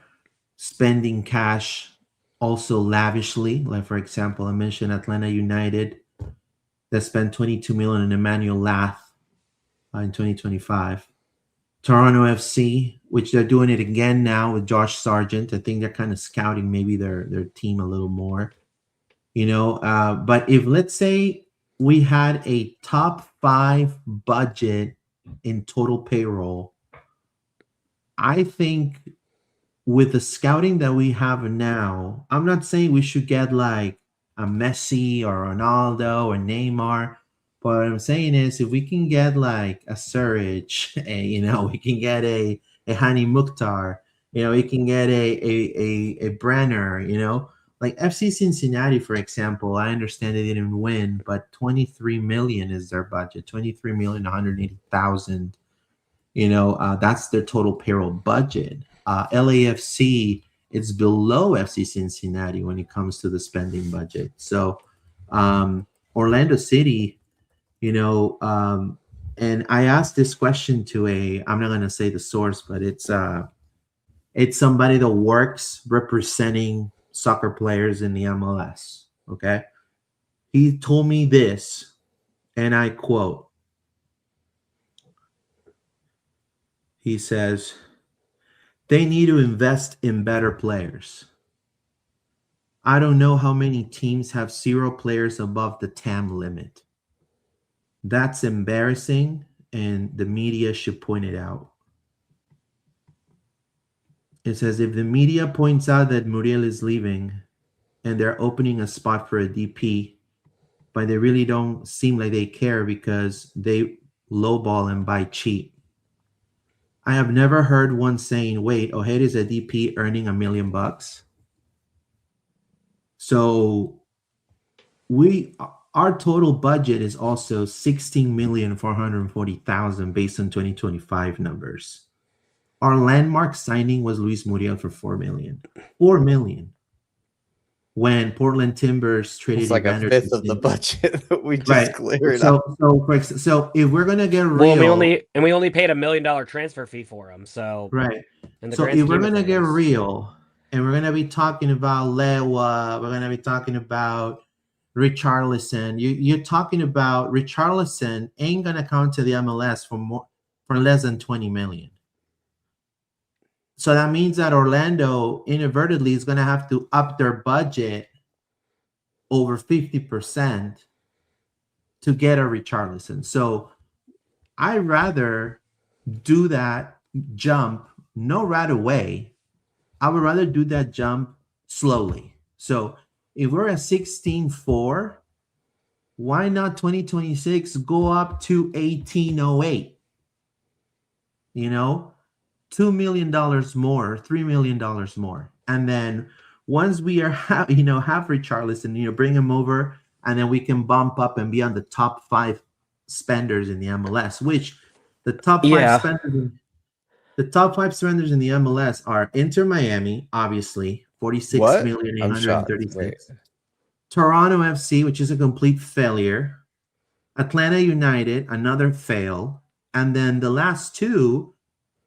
spending cash also lavishly. Like, for example, I mentioned Atlanta United that spent $22 million on Emmanuel Lath in 2025. Toronto FC, which they're doing it again now with Josh Sargent. I think they're kind of scouting maybe their team a little more, But if, let's say, we had a top 5 budget in total payroll, I think with the scouting that we have now, I'm not saying we should get like a Messi or Ronaldo or Neymar, what I'm saying is, if we can get like a Surridge, we can get a Hani Mukhtar, we can get a Brenner, like FC Cincinnati, for example. I understand they didn't win, but 23 million is their budget. 23,180,000. That's their total payroll budget. LAFC, it's below FC Cincinnati when it comes to the spending budget. So Orlando City, and I asked this question to I'm not going to say the source, but it's somebody that works representing soccer players in the MLS. Okay. He told me this, and I quote, he says, they need to invest in better players. I don't know how many teams have 0 players above the TAM limit. That's embarrassing, and the media should point it out. It says, if the media points out that Muriel is leaving and they're opening a spot for a DP, but they really don't seem like they care because they lowball and buy cheap. I have never heard one saying, wait, Ojeda is a DP earning $1 million. So our total budget is also 16,440,000 based on 2025 numbers. Our landmark signing was Luis Muriel for $4 million. $4 million. When Portland Timbers traded, it's like Evander a fifth of the budget that we just right. cleared So, out. so if we're gonna get real, we only paid $1 million transfer fee for him. So right. in the So grand if we're scheme of gonna get things- real, and we're gonna be talking about Lewa, we're gonna be talking about Richarlison. You're talking about Richarlison ain't gonna come to the MLS for less than 20 million. So that means that Orlando inadvertently is gonna have to up their budget over 50% to get a Richarlison. So I'd rather do that jump right away. I would rather do that jump slowly. So if we're at 16.4, why not 2026 go up to 18.08? $2 million more, $3 million more. And then once we are have Richarlison, bring him over, and then we can bump up and be on the top 5 spenders in the MLS, which the top 5 spenders in the MLS are Inter Miami, obviously, 46,836. Toronto FC, which is a complete failure. Atlanta United, another fail. And then the last 2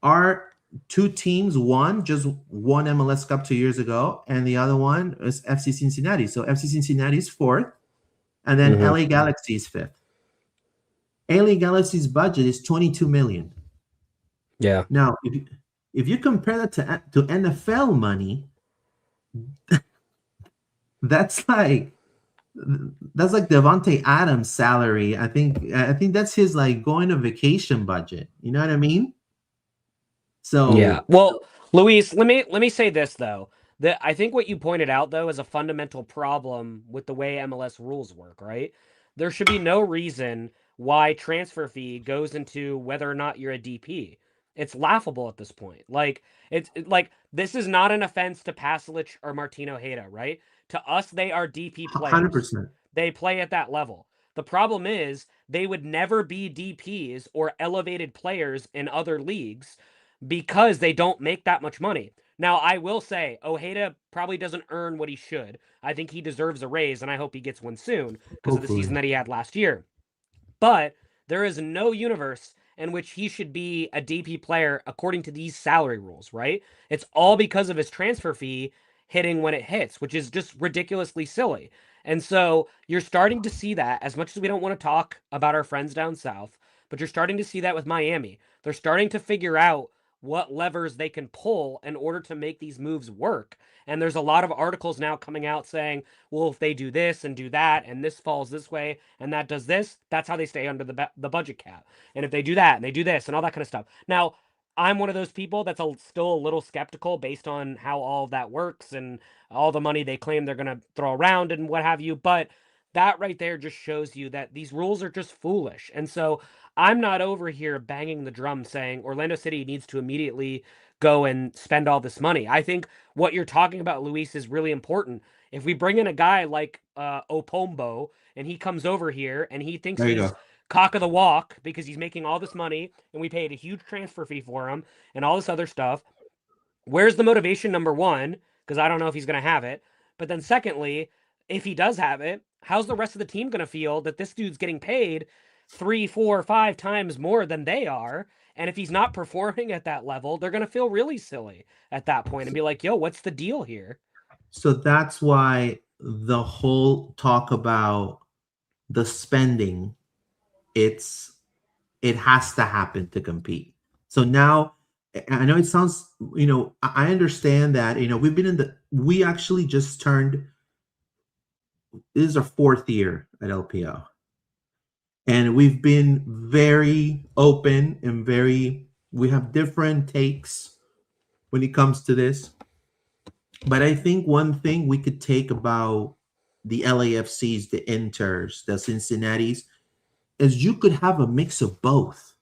are 2 teams. One just won MLS Cup 2 years ago, and the other one is FC Cincinnati. So FC Cincinnati is 4th, and then LA Galaxy is 5th. LA Galaxy's budget is 22 million. Yeah. Now, if you compare that to NFL money, that's like Devontae Adams' salary. I think that's his like going on vacation budget. You know what I mean? So yeah. Well, Luis, let me say this though. That I think what you pointed out though is a fundamental problem with the way MLS rules work, right? There should be no reason why transfer fee goes into whether or not you're a DP. It's laughable at this point. Like this is not an offense to Pasalic or Martino Ojeda, right? To us, they are DP players. 100%. They play at that level. The problem is they would never be DPs or elevated players in other leagues because they don't make that much money. Now, I will say, Ojeda probably doesn't earn what he should. I think he deserves a raise, and I hope he gets one soon because of the season that he had last year. But there is no universe in which he should be a DP player according to these salary rules, right? It's all because of his transfer fee hitting when it hits, which is just ridiculously silly. And so you're starting to see that, as much as we don't want to talk about our friends down south, but you're starting to see that with Miami. They're starting to figure out what levers they can pull in order to make these moves work. And there's a lot of articles now coming out saying, well, if they do this and do that, and this falls this way, and that does this, that's how they stay under the budget cap. And if they do that, and they do this, and all that kind of stuff. Now, I'm one of those people that's still a little skeptical based on how all of that works and all the money they claim they're going to throw around and what have you. But that right there just shows you that these rules are just foolish. And so I'm not over here banging the drum saying Orlando City needs to immediately go and spend all this money. I think what you're talking about, Luis, is really important. If we bring in a guy like Opombo and he comes over here and he thinks There you he's go. cock of the walk because he's making all this money and we paid a huge transfer fee for him and all this other stuff, where's the motivation, number one? Because I don't know if he's going to have it. But then secondly, if he does have it, how's the rest of the team going to feel that this dude's getting paid 3, 4, 5 times more than they are? And if he's not performing at that level, they're going to feel really silly at that point and be like, yo, what's the deal here? So that's why the whole talk about the spending, it has to happen to compete. So now I know it sounds, I understand that, we actually just turned, this is our 4th year at LPO. And we've been very open and we have different takes when it comes to this. But I think one thing we could take about the LAFCs, the Inters, the Cincinnatis, is you could have a mix of both.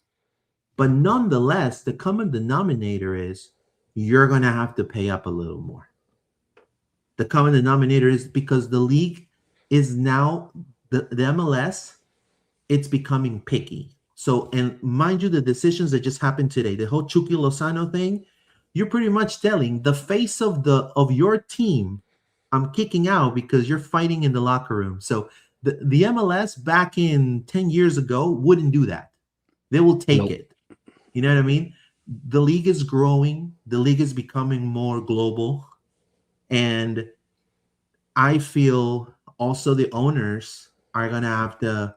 But nonetheless, the common denominator is you're going to have to pay up a little more. The common denominator is because the league is now, the MLS, it's becoming picky. So, and mind you, the decisions that just happened today, the whole Chucky Lozano thing, you're pretty much telling the face of your team, I'm kicking out because you're fighting in the locker room. So the MLS back in 10 years ago wouldn't do that. They will take it. You know what I mean? The league is growing. The league is becoming more global. And I feel also the owners are going to have to,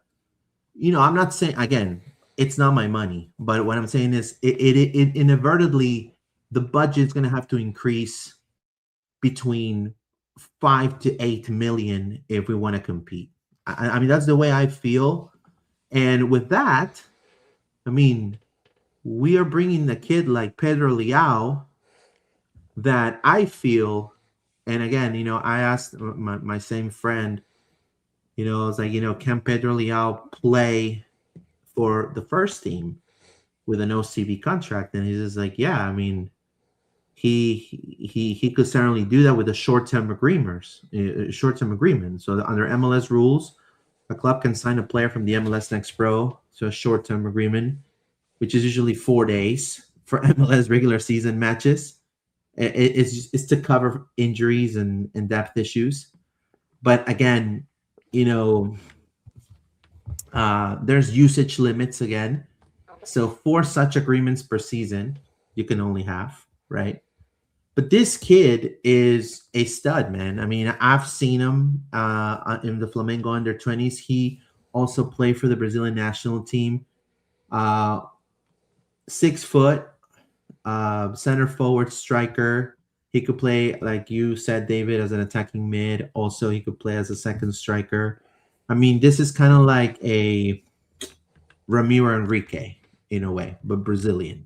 I'm not saying, again, it's not my money, but what I'm saying is it inadvertently, the budget is going to have to increase between 5 to 8 million if we want to compete. I mean, that's the way I feel. And with that, I mean, we are bringing a kid like Pedro Leao that I feel, and again, I asked my same friend, I was like, can Pedro Leao play for the first team with an OCB contract? And he's just like, yeah, I mean, he could certainly do that with a short-term agreement. So under MLS rules, a club can sign a player from the MLS Next Pro to a short-term agreement, which is usually 4 days for MLS regular season matches. It's to cover injuries and depth issues. But again, there's usage limits again. So 4 such agreements per season you can only have, right? But this kid is a stud, man. I mean, I've seen him in the Flamengo under 20s. He also played for the Brazilian national team. 6 foot, center forward striker. He could play, like you said, David, as an attacking mid. Also, he could play as a second striker. I mean, this is kind of like a Ramiro Enrique in a way, but Brazilian.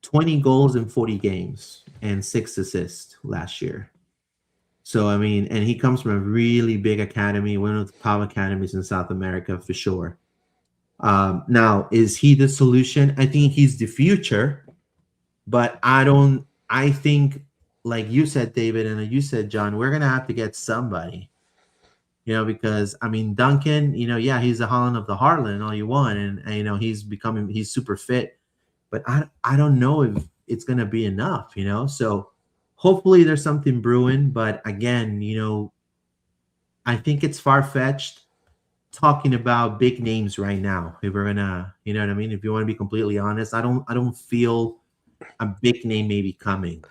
20 goals in 40 games and 6 assists last year. So, I mean, and he comes from a really big academy, one of the top academies in South America for sure. Now, is he the solution? I think he's the future, but I think, like you said, David, and you said, John, we're going to have to get somebody, because, I mean, Duncan, yeah, he's the Holland of the Heartland, all you want. And he's super fit, but I don't know if it's going to be enough, so hopefully there's something brewing. But again, I think it's far-fetched talking about big names right now. If we're gonna, you know what I mean? If you want to be completely honest, I don't feel a big name maybe coming.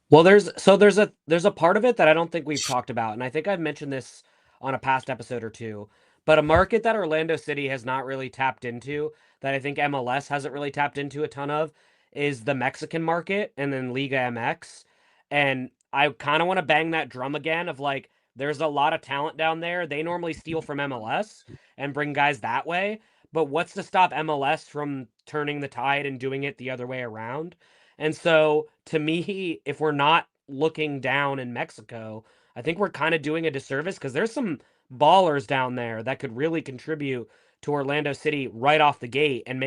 Well, there's a part of it that I don't think we've talked about, and I think I've mentioned this on a past episode or two, but a market that Orlando City has not really tapped into, that I think MLS hasn't really tapped into a ton of, is the Mexican market and then Liga MX. And I kind of want to bang that drum again of like, there's a lot of talent down there. They normally steal from MLS and bring guys that way. But what's to stop MLS from turning the tide and doing it the other way around? And so to me, if we're not looking down in Mexico, I think we're kind of doing a disservice because there's some ballers down there that could really contribute to Orlando City right off the gate and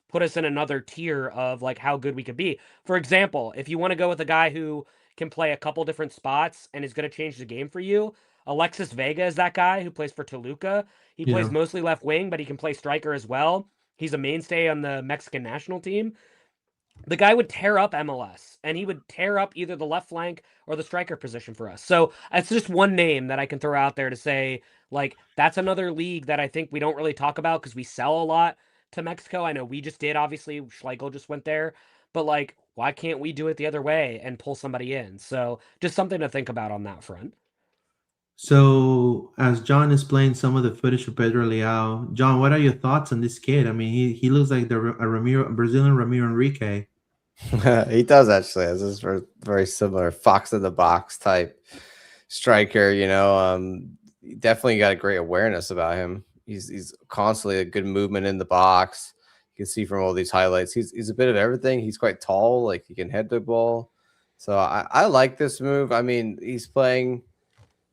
put us in another tier of like how good we could be. For example, if you want to go with a guy who can play a couple different spots and is going to change the game for you, Alexis Vega is that guy who plays for Toluca. He plays Yeah. mostly left wing, but he can play striker as well. He's a mainstay on the Mexican national team. The guy would tear up MLS, and he would tear up either the left flank or the striker position for us. So it's just one name that I can throw out there to say, like, that's another league that I think we don't really talk about because we sell a lot to Mexico. I know we just did, obviously. Schlegel just went there. But, like, why can't we do it the other way and pull somebody in? So just something to think about on that front. So, as John is playing some of the footage of Pedro Leao, John, what are your thoughts on this kid? I mean, he looks like a Brazilian Ramiro Enrique. He does actually. This is very similar fox in the box type striker. Definitely got a great awareness about him. He's constantly a good movement in the box. You can see from all these highlights. He's a bit of everything. He's quite tall, like he can head the ball. So I like this move. I mean, he's playing,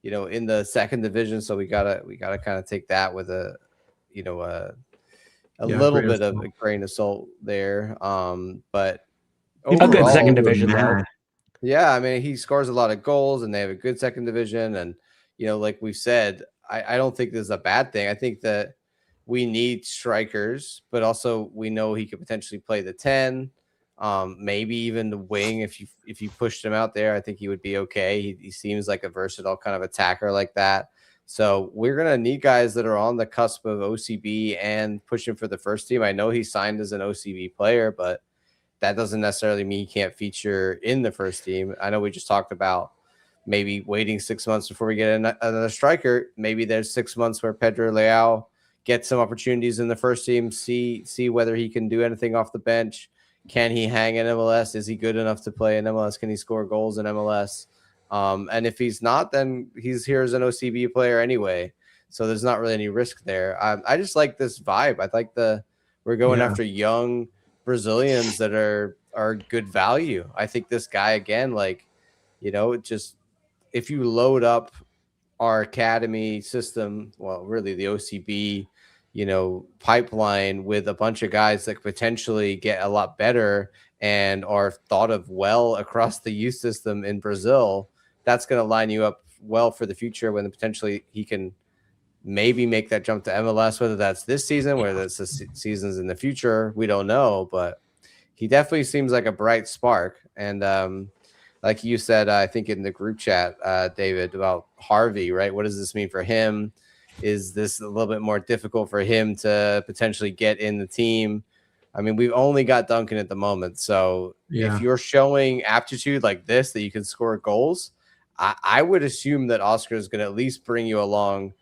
in the second division, so we gotta kind of take that with a little bit of a grain of salt there. But a good second overall, division though. yeah, I mean, he scores a lot of goals, and they have a good second division. And like we've said, I don't think this is a bad thing. I think that we need strikers, but also we know he could potentially play the 10. Maybe even the wing. If you pushed him out there, I think he would be okay. He seems like a versatile kind of attacker like that. So we're gonna need guys that are on the cusp of OCB and pushing for the first team. I know he signed as an OCB player, but that doesn't necessarily mean he can't feature in the first team. I know we just talked about maybe waiting 6 months before we get another striker. Maybe there's 6 months where Pedro Leao gets some opportunities in the first team, see whether he can do anything off the bench. Can he hang in MLS? Is he good enough to play in MLS? Can he score goals in MLS? And if he's not, then he's here as an OCB player anyway. So there's not really any risk there. I just like this vibe. I like we're going after young Brazilians that are good value. I think this guy, again, just if you load up our academy system, well, really the OCB, pipeline with a bunch of guys that potentially get a lot better and are thought of well across the youth system in Brazil, that's going to line you up well for the future when potentially he can maybe make that jump to MLS, whether that's this season, whether that's the seasons in the future, we don't know, but he definitely seems like a bright spark. And like you said, I think in the group chat, David, about Harvey, right? What does this mean for him? Is this a little bit more difficult for him to potentially get in the team? I mean, we've only got Duncan at the moment. So if you're showing aptitude like this, that you can score goals, I would assume that Oscar is going to at least bring you along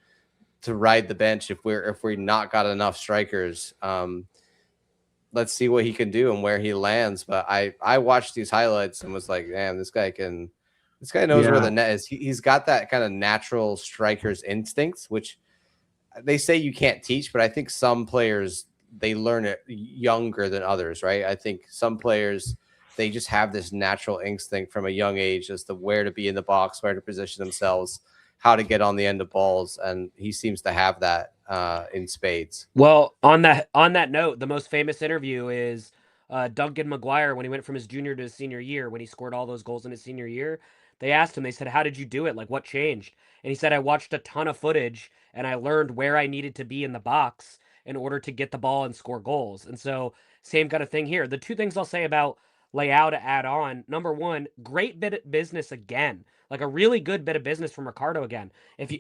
to ride the bench if we're not got enough strikers. Let's see what he can do and where he lands. But I watched these highlights and was like, damn, this guy knows where the net is. He's got that kind of natural striker's instincts, which they say you can't teach, but I think some players, they learn it younger than others, right? I think some players, they just have this natural instinct from a young age as to where to be in the box, where to position themselves, how to get on the end of balls. And he seems to have that in spades. Well, on that note, the most famous interview is Duncan McGuire when he went from his junior to his senior year, when he scored all those goals in his senior year. They asked him, they said, how did you do it? Like, what changed? And he said, I watched a ton of footage and I learned where I needed to be in the box in order to get the ball and score goals. And so same kind of thing here. The two things I'll say about Leao to add on: number one, great bit of business again, like a really good bit of business from Ricardo again.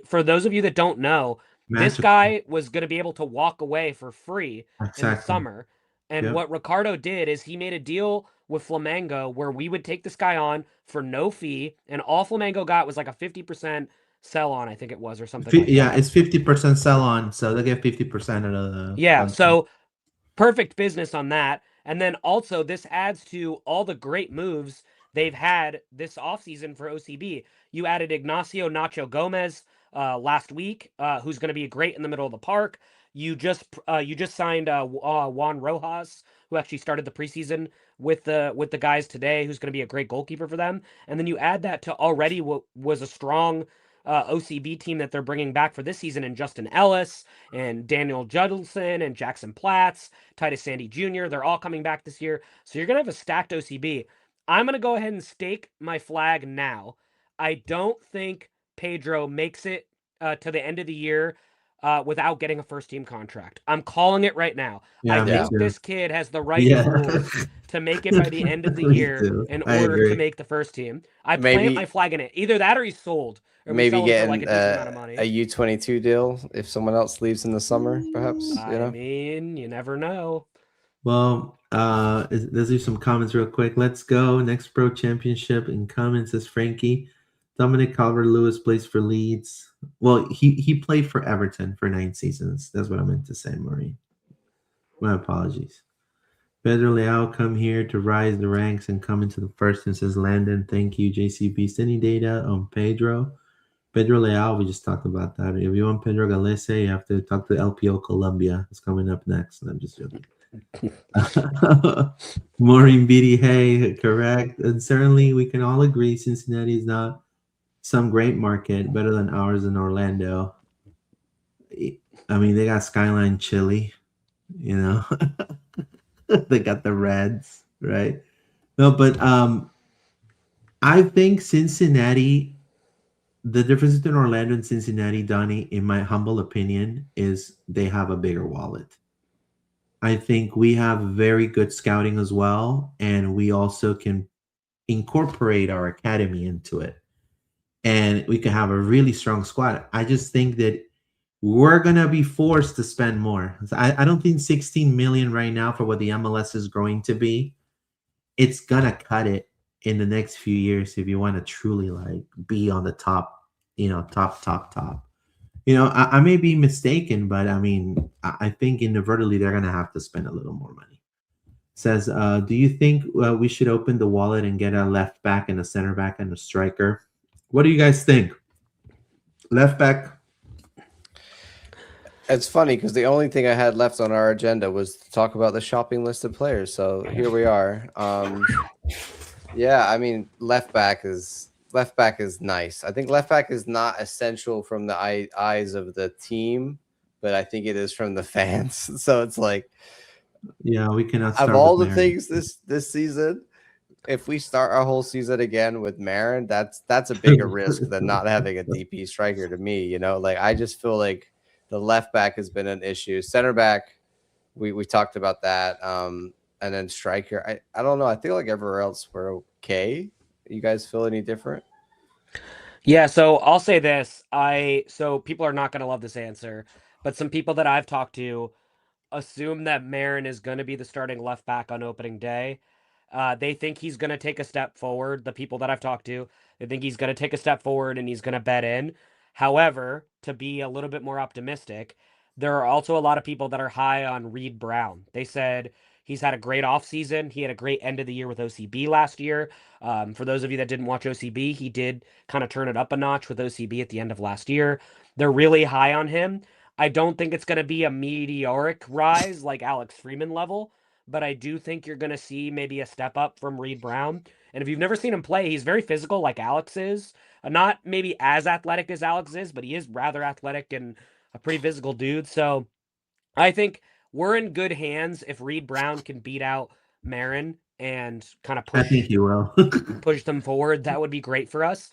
For those of you that don't know, this guy was going to be able to walk away for free in the summer. And what Ricardo did is he made a deal with Flamengo where we would take this guy on for no fee. And all Flamengo got was like a 50% sell on, I think it was, or something like that. It's 50% sell on. So they get 50% of the. Yeah. So perfect business on that. And then also this adds to all the great moves they've had this offseason for OCB. You added Ignacio Nacho Gomez last week, who's going to be great in the middle of the park. You just signed Juan Rojas, who actually started the preseason with the guys today, who's going to be a great goalkeeper for them. And then you add that to already what was a strong OCB team that they're bringing back for this season, and Justin Ellis and Daniel Juddelson and Jackson Platts, Titus Sandy Jr. They're all coming back this year. So you're going to have a stacked OCB. I'm going to go ahead and stake my flag now. I don't think Pedro makes it to the end of the year without getting a first-team contract. I'm calling it right now. Yeah, I me think too. this kid has the right Yeah. tools to make it by the end of the Me year too. in I order to agree. make the first team. I Maybe- plant my flag in it. Either that or he's sold. Or we Maybe sell him for like getting a decent amount of money. a U22 deal if someone else leaves in the summer, perhaps. I mean, you never know. Well, let's do some comments real quick. Let's go. Next Pro Championship in comments is Frankie. Dominic Calvert-Lewis plays for Leeds. Well, he played for Everton for 9 seasons. That's what I meant to say, Maureen. My apologies. Pedro Leao come here to rise the ranks and come into the first and says Landon, thank you, JCB. Sending data on Pedro. Pedro Leao, we just talked about that. If you want Pedro Galese, you have to talk to LPO Colombia. It's coming up next. I'm just joking. Maureen Beatty, hey, correct. And certainly we can all agree Cincinnati is not some great market, better than ours in Orlando. I mean, they got Skyline Chili, you know. They got the Reds, right? No, but I think Cincinnati, the difference between Orlando and Cincinnati, Donnie, in my humble opinion, is they have a bigger wallet. I think we have very good scouting as well, and we also can incorporate our academy into it. And we can have a really strong squad. I just think that we're going to be forced to spend more. I don't think 16 million right now for what the MLS is growing to be. It's going to cut it in the next few years if you want to truly like be on the top, top. I may be mistaken, but I mean, I think inadvertently they're going to have to spend a little more money. Says, do you think we should open the wallet and get a left back and a center back and a striker? What do you guys think? Left back. It's funny because the only thing I had left on our agenda was to talk about the shopping list of players. So here we are. Yeah, I mean, left back is nice. I think left back is not essential from the eyes of the team, but I think it is from the fans. So it's like, yeah, we cannot start of all with the Marin. things this season. If we start our whole season again with Marin, that's a bigger risk than not having a DP striker to me. You know, like I just feel like the left back has been an issue. Center back, we talked about that. And then striker, I don't know. I feel like everywhere else we're okay. You guys feel any different? Yeah, so I'll say this. So people are not going to love this answer, but some people that I've talked to assume that Marin is going to be the starting left back on opening day. They think he's going to take a step forward. The people that I've talked to, they think he's going to take a step forward and he's going to bet in. However, to be a little bit more optimistic, there are also a lot of people that are high on Reed Brown. They said he's had a great offseason. He had a great end of the year with OCB last year. For those of you that didn't watch OCB, he did kind of turn it up a notch with OCB at the end of last year. They're really high on him. I don't think it's going to be a meteoric rise like Alex Freeman level, but I do think you're going to see maybe a step up from Reed Brown. And if you've never seen him play, he's very physical like Alex is. Not maybe as athletic as Alex is, but he is rather athletic and a pretty physical dude. So I think we're in good hands if Reed Brown can beat out Marin and kind of I think he will. push them forward. That would be great for us.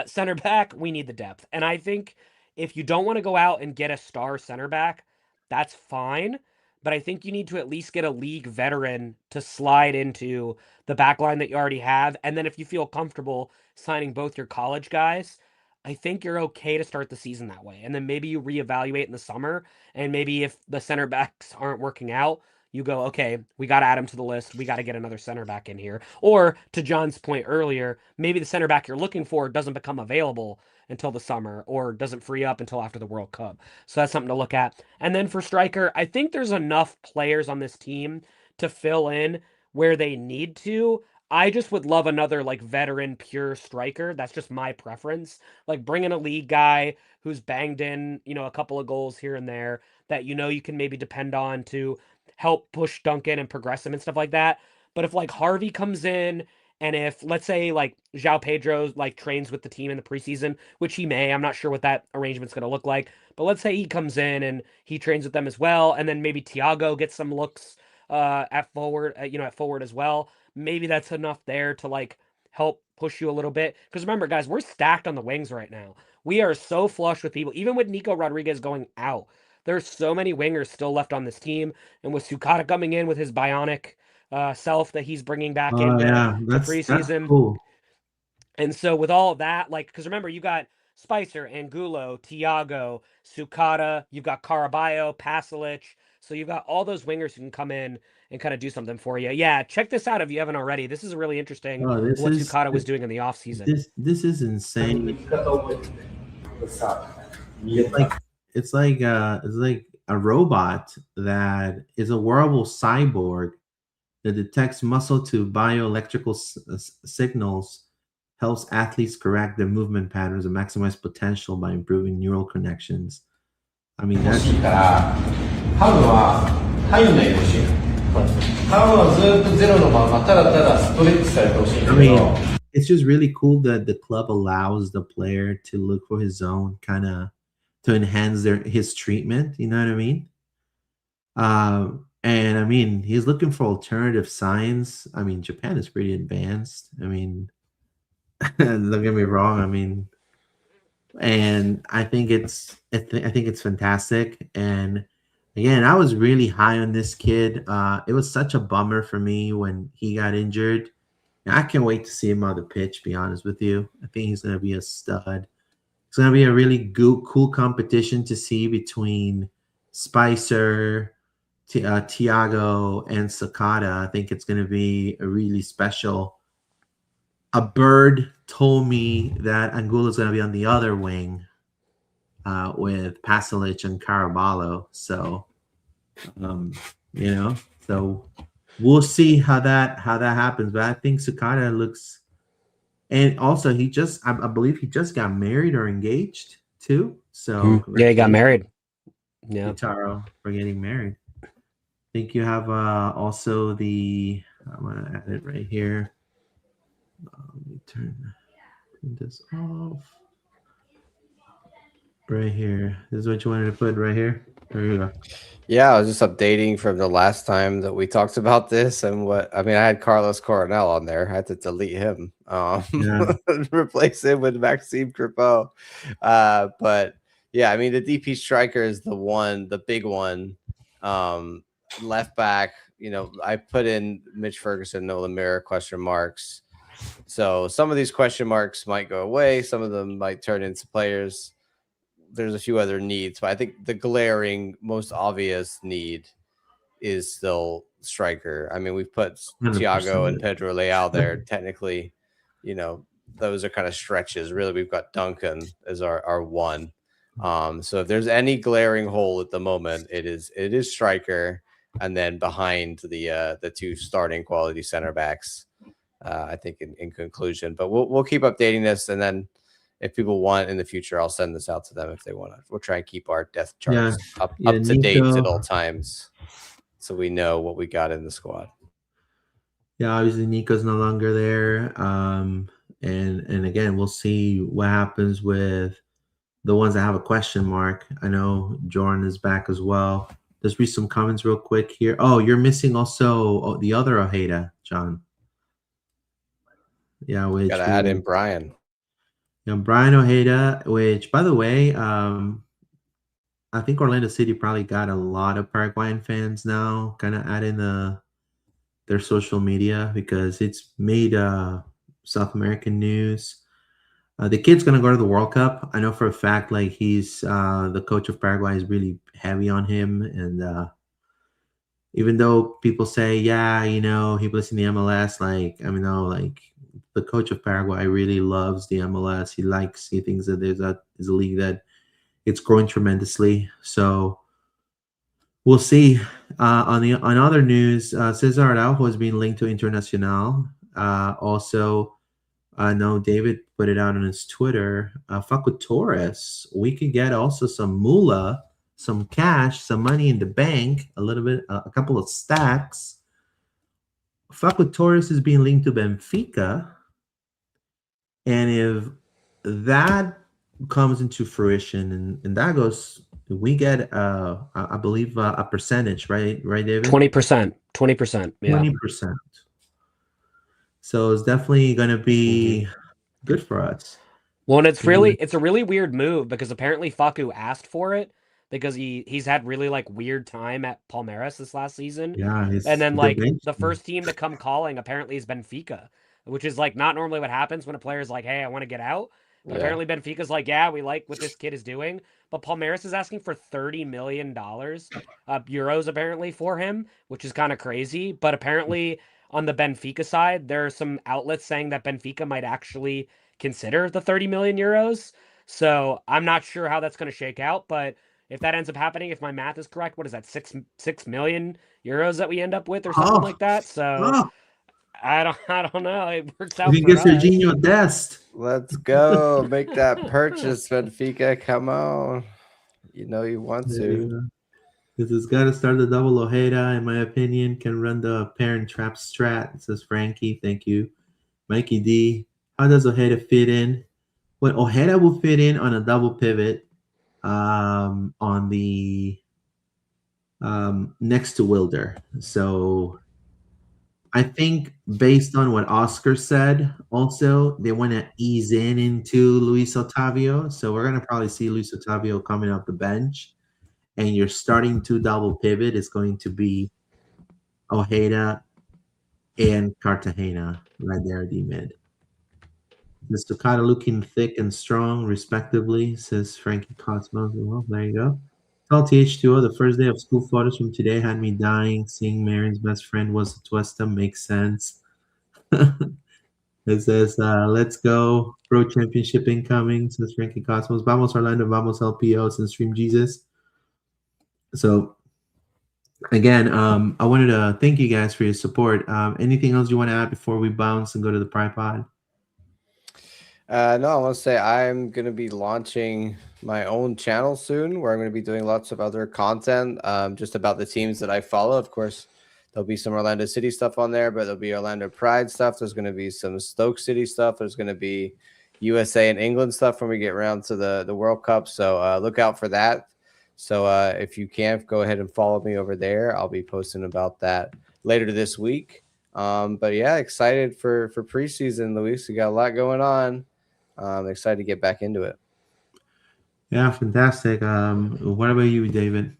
Center back, we need the depth. And I think if you don't want to go out and get a star center back, that's fine. But I think you need to at least get a league veteran to slide into the back line that you already have. And then if you feel comfortable signing both your college guys, I think you're okay to start the season that way. And then maybe you reevaluate in the summer. And maybe if the center backs aren't working out, you go, okay, we got to add him to the list. We got to get another center back in here. Or to John's point earlier, maybe the center back you're looking for doesn't become available until the summer or doesn't free up until after the World Cup. So that's something to look at. And then for striker, I think there's enough players on this team to fill in where they need to. I just would love another like veteran pure striker. That's just my preference. Like bring in a league guy who's banged in, a couple of goals here and there that you can maybe depend on to help push Duncan and progress him and stuff like that. But if like Harvey comes in And if, let's say, like João Pedro like trains with the team in the preseason, which he may, I'm not sure what that arrangement's going to look like, but let's say he comes in and he trains with them as well, and then maybe Thiago gets some looks at forward, at forward as well. Maybe that's enough there to like help push you a little bit. Because remember, guys, we're stacked on the wings right now. We are so flush with people, even with Nico Rodriguez going out. There's so many wingers still left on this team, and with Sukata coming in with his bionic self that he's bringing back into yeah, to that's preseason. cool. And so with all of that, like, because remember, you got Spicer, Angulo, Thiago, Sukata, you've got Caraballo, Pasalic. So you've got all those wingers who can come in and kind of do something for you. Yeah, check this out if you haven't already. This is really interesting Oh, what Sukata was doing in the offseason. This is insane. It's like a robot that is a wearable cyborg that detects muscle to bioelectrical signals, helps athletes correct their movement patterns and maximize potential by improving neural connections. I mean, that's... I mean, it's just really cool that the club allows the player to look for his own kind of, to enhance his treatment. You know what I mean? And I mean, he's looking for alternative science. I mean, Japan is pretty advanced. I mean, don't get me wrong. I mean, and I think it's fantastic. And again, I was really high on this kid. It was such a bummer for me when he got injured. And I can't wait to see him on the pitch, be honest with you. I think he's going to be a stud. It's going to be a really cool competition to see between Spicer, Thiago, and Sakata. I think it's going to be a really special. A bird told me that Angulo is going to be on the other wing with Pasalic and Caraballo. So, so we'll see how that happens. But I think Sakata looks, and also I believe he just got married or engaged too. So yeah, he got married. Yeah, Taro for getting married. I think you have also I'm gonna add it right here. Let me turn this off. Right here. This is what you wanted to put right here. There you go. Yeah, I was just updating from the last time that we talked about this, and I had Carlos Coronel on there. I had to delete him, replace him with Maxime Crépeau. But yeah, I mean, the DP striker is the big one. Left back, I put in Mitch Ferguson, Nolan Mira, question marks. So some of these question marks might go away. Some of them might turn into players. There's a few other needs, but I think the glaring, most obvious need is still striker. I mean, we've put 100%. Thiago and Pedro Leal there. Technically, those are kind of stretches. Really, we've got Duncan as our one. So if there's any glaring hole at the moment, it is striker, and then behind the two starting quality center backs. I think in conclusion, but we'll keep updating this, and then if people want in the future, I'll send this out to them if they want to. We'll try and keep our depth charts up to date at all times, so we know what we got in the squad. Yeah, obviously Nico's no longer there, and again, we'll see what happens with the ones that have a question mark. I know Jordan is back as well. Let's read some comments real quick here. Oh, you're missing also the other Ojeda, John. Yeah, which gotta add in Brian. Brian Ojeda, which, by the way, I think Orlando City probably got a lot of Paraguayan fans now, kind of adding their social media because it's made South American news. The kid's gonna go to the World Cup. I know for a fact, like he's the coach of Paraguay is really heavy on him, and even though people say, yeah, he plays in the MLS, the coach of Paraguay really loves the MLS. He thinks that there's a league that it's growing tremendously. So we'll see. On other news, Cesar Araujo has been linked to Internacional. Also, I know David put it out on his Twitter. Facu Torres, we could get also some moolah, some cash, some money in the bank, a little bit, a couple of stacks Facu Torres is being linked to Benfica, and if that comes into fruition and that goes, we get I believe a percentage, right, David? 20%. 20%. Yeah. 20%. So it's definitely going to be good for us. Well, and it's a really weird move because apparently Facu asked for it because he's had really like weird time at Palmeiras this last season. Yeah, and then the like bench the team. first team to come calling apparently is Benfica, which is like not normally what happens when a player's like, "Hey, I want to get out." But apparently Benfica's like, "Yeah, we like what this kid is doing." But Palmeiras is asking for $30 million euros apparently for him, which is kind of crazy. But apparently on the Benfica side, there are some outlets saying that Benfica might actually consider the 30 million euros. So I'm not sure how that's going to shake out, but if that ends up happening, if my math is correct, what is that, 6 million euros that we end up with or something like that? So I don't know. It works out We for can get us. Serginho Dest. Let's go. Make that purchase, Benfica. Come on. You know you want to. This has got to start the double Ojeda, in my opinion. Can run the parent trap strat, says Frankie. Thank you. Mikey D. How does Ojeda fit in? Well, Ojeda will fit in on a double pivot on the next to Wilder. So I think based on what Oscar said, also, they want to ease into Luis Otavio. So we're going to probably see Luis Otavio coming off the bench. And your starting two double pivot is going to be Ojeda and Cartagena right there at the mid. The Stoccato looking thick and strong, respectively, says Frankie Cosmos. Well, there you go. Tell TH2O, the first day of school photos from today had me dying. Seeing Marion's best friend was a Twista makes sense. It says, let's go. Pro Championship incoming, says Frankie Cosmos. Vamos Orlando, vamos LPO, says Stream Jesus. So, again, I wanted to thank you guys for your support. Anything else you want to add before we bounce and go to the Pride Pod? No, I want to say I'm going to be launching my own channel soon where I'm going to be doing lots of other content just about the teams that I follow. Of course, there'll be some Orlando City stuff on there, but there'll be Orlando Pride stuff. There's going to be some Stoke City stuff. There's going to be USA and England stuff when we get around to the World Cup. So look out for that. So if you can, go ahead and follow me over there. I'll be posting about that later this week. But yeah, excited for preseason, Luis. We got a lot going on. I'm excited to get back into it. Yeah, fantastic. What about you, David?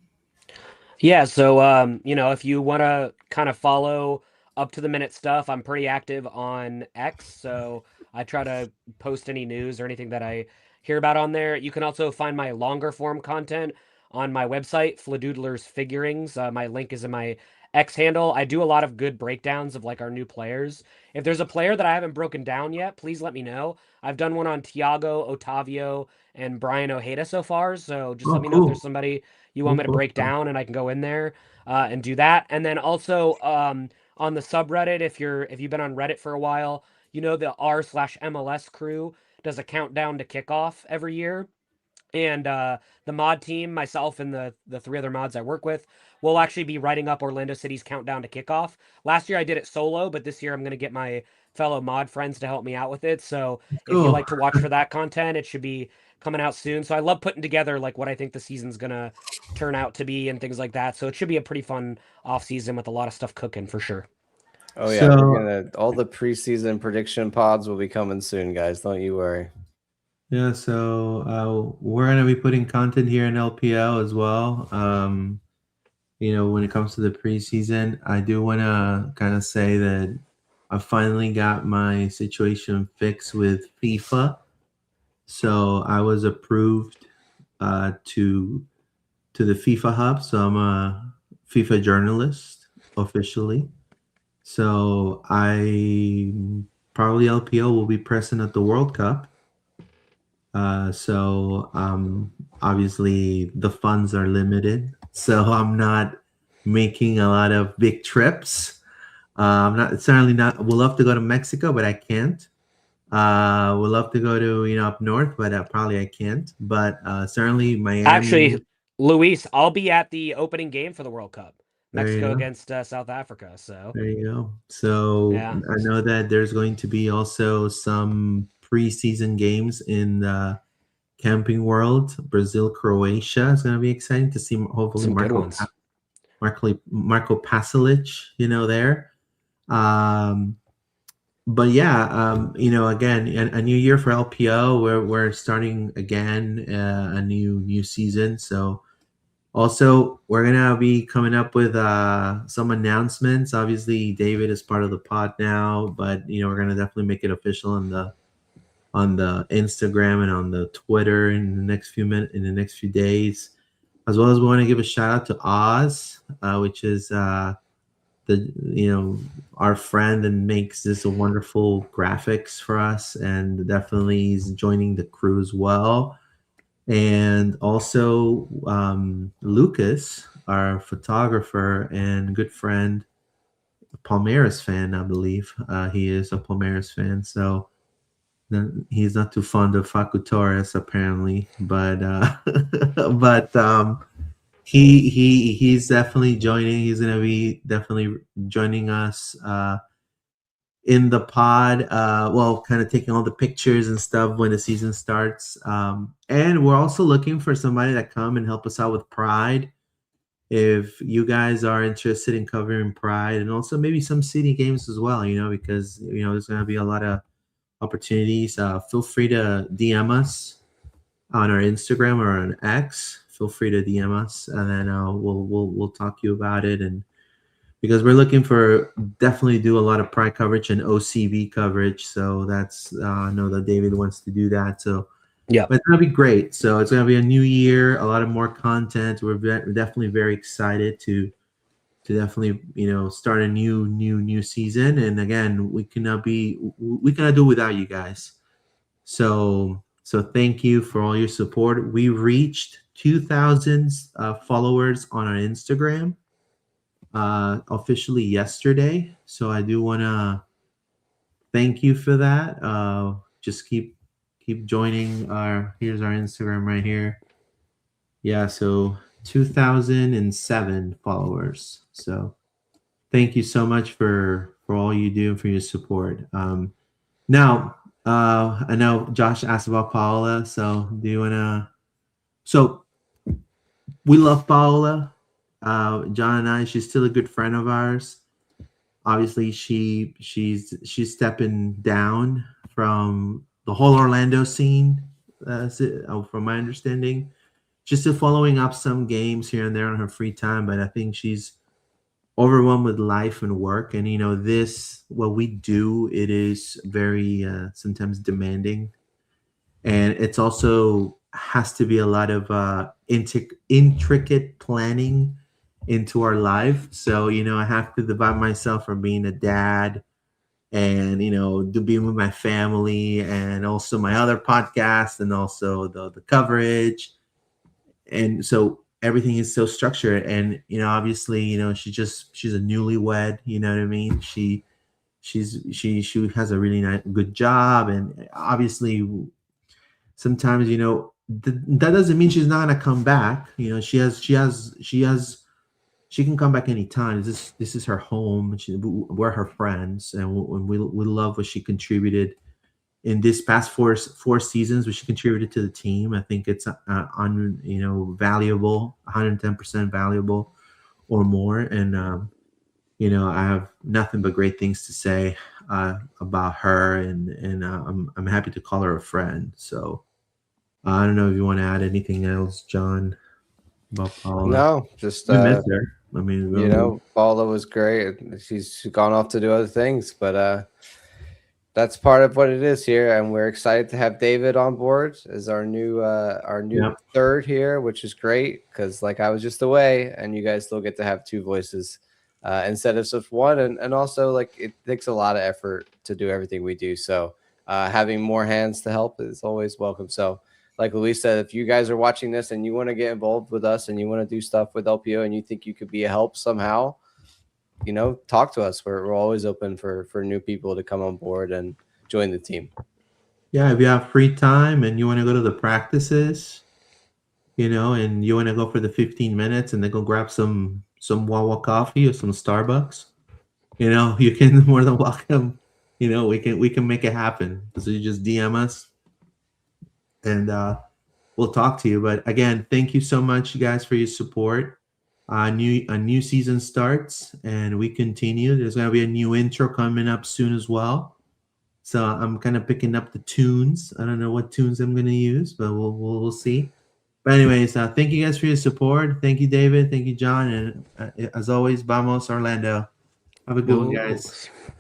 Yeah, so if you want to kind of follow up to the minute stuff, I'm pretty active on X, so I try to post any news or anything that I hear about on there. You can also find my longer form content on my website, Fladoodler's Figurings. My link is in my X handle. I do a lot of good breakdowns of like our new players. If there's a player that I haven't broken down yet, please let me know. I've done one on Thiago, Otavio, and Brian Ojeda so far, so just let me know if there's somebody you want me to break down, and I can go in there and do that. And then also on the subreddit, if you've been on Reddit for a while, the r/MLS crew does a countdown to kickoff every year. And the mod team, myself and the three other mods I work with, will actually be writing up Orlando City's countdown to kickoff. Last year I did it solo, but this year I'm going to get my fellow mod friends to help me out with it. So if you like to watch for that content, it should be coming out soon. So I love putting together like what I think the season's going to turn out to be and things like that. So it should be a pretty fun off season with a lot of stuff cooking for sure. Oh yeah, all the preseason prediction pods will be coming soon, guys. Don't you worry. Yeah, so we're going to be putting content here in LPL as well. When it comes to the preseason, I do want to kind of say that I finally got my situation fixed with FIFA. So I was approved to the FIFA hub. So I'm a FIFA journalist officially. So I probably LPL will be present at the World Cup. So obviously the funds are limited, so I'm not making a lot of big trips. We'll love to go to Mexico, but I can't. We'll love to go to up north, but probably I can't. But certainly Miami. Actually, Luis, I'll be at the opening game for the World Cup. Mexico against South Africa. So there you go. So yeah, I know that there's going to be also some preseason games in the Camping World. Brazil, Croatia is going to be exciting to see. Hopefully, some good ones. Marco Pasalic, there. But yeah, again, a new year for LPO. We're starting again a new season. So also we're gonna be coming up with some announcements. Obviously, David is part of the pod now, but we're gonna definitely make it official on the Instagram and on the Twitter in the next few days. As well as we want to give a shout out to Oz, which is our friend and makes this wonderful graphics for us, and definitely is joining the crew as well. And also Lucas, our photographer and good friend, Palmeiras fan, I believe. He is a Palmeiras fan, so he's not too fond of Facu Torres apparently, but he's definitely joining. He's gonna be definitely joining us in the pod. Well, kind of taking all the pictures and stuff when the season starts. And we're also looking for somebody that come and help us out with Pride. If you guys are interested in covering Pride and also maybe some city games as well, because there's gonna be a lot of opportunities. Feel free to DM us on our Instagram or on X. Feel free to DM us, and then we'll talk to you about it. And because we're looking for definitely do a lot of Pride coverage and OCV coverage, so that's I know that David wants to do that. So yeah, but it's gonna be great. So it's gonna be a new year, a lot of more content. We're definitely very excited to definitely start a new season. And again, we cannot do it without you guys. So thank you for all your support. We reached 2,000 followers on our Instagram officially yesterday. So I do want to thank you for that. Just keep joining here's our Instagram right here. Yeah, so 2,007 followers. So thank you so much for all you do and for your support. Now, I know Josh asked about Paola, so do you want to? So we love Paola. John and I, she's still a good friend of ours. Obviously, she's stepping down from the whole Orlando scene, from my understanding. Just still following up some games here and there on her free time, but I think she's overwhelmed with life and work. And what we do, it is very sometimes demanding, and it's also has to be a lot of intricate planning into our life. So I have to divide myself from being a dad and to being with my family and also my other podcast and also the coverage. And so everything is so structured. And obviously she's a newlywed, you know what I mean. She has a really good job, and obviously sometimes that doesn't mean she's not gonna come back. She can come back anytime. This is her home. We're her friends, and we love what she contributed in this past four seasons. What she contributed to the team, I think it's valuable, 110% valuable or more. And I have nothing but great things to say about her, and I'm happy to call her a friend. So I don't know if you want to add anything else, John, about Paula. No, just we miss her. I mean, Paula was great. She's gone off to do other things, but that's part of what it is here, and we're excited to have David on board as our new third here, which is great because I was just away, and you guys still get to have two voices instead of just one, and also it takes a lot of effort to do everything we do. So having more hands to help is always welcome. So like Luis said, if you guys are watching this and you want to get involved with us and you want to do stuff with LPO and you think you could be a help somehow, talk to us. We're always open for new people to come on board and join the team. Yeah, if you have free time and you want to go to the practices, and you want to go for the 15 minutes and then go grab some some Wawa coffee or some Starbucks, you can more than welcome. We can make it happen. So you just DM us, and we'll talk to you. But again, thank you so much, you guys, for your support. A new season starts, and we continue. There's gonna be a new intro coming up soon as well. So I'm kind of picking up the tunes. I don't know what tunes I'm gonna use, but we'll see. But anyways, thank you guys for your support. Thank you, David. Thank you, John. And as always, vamos Orlando. Have a good one, guys. Whoa.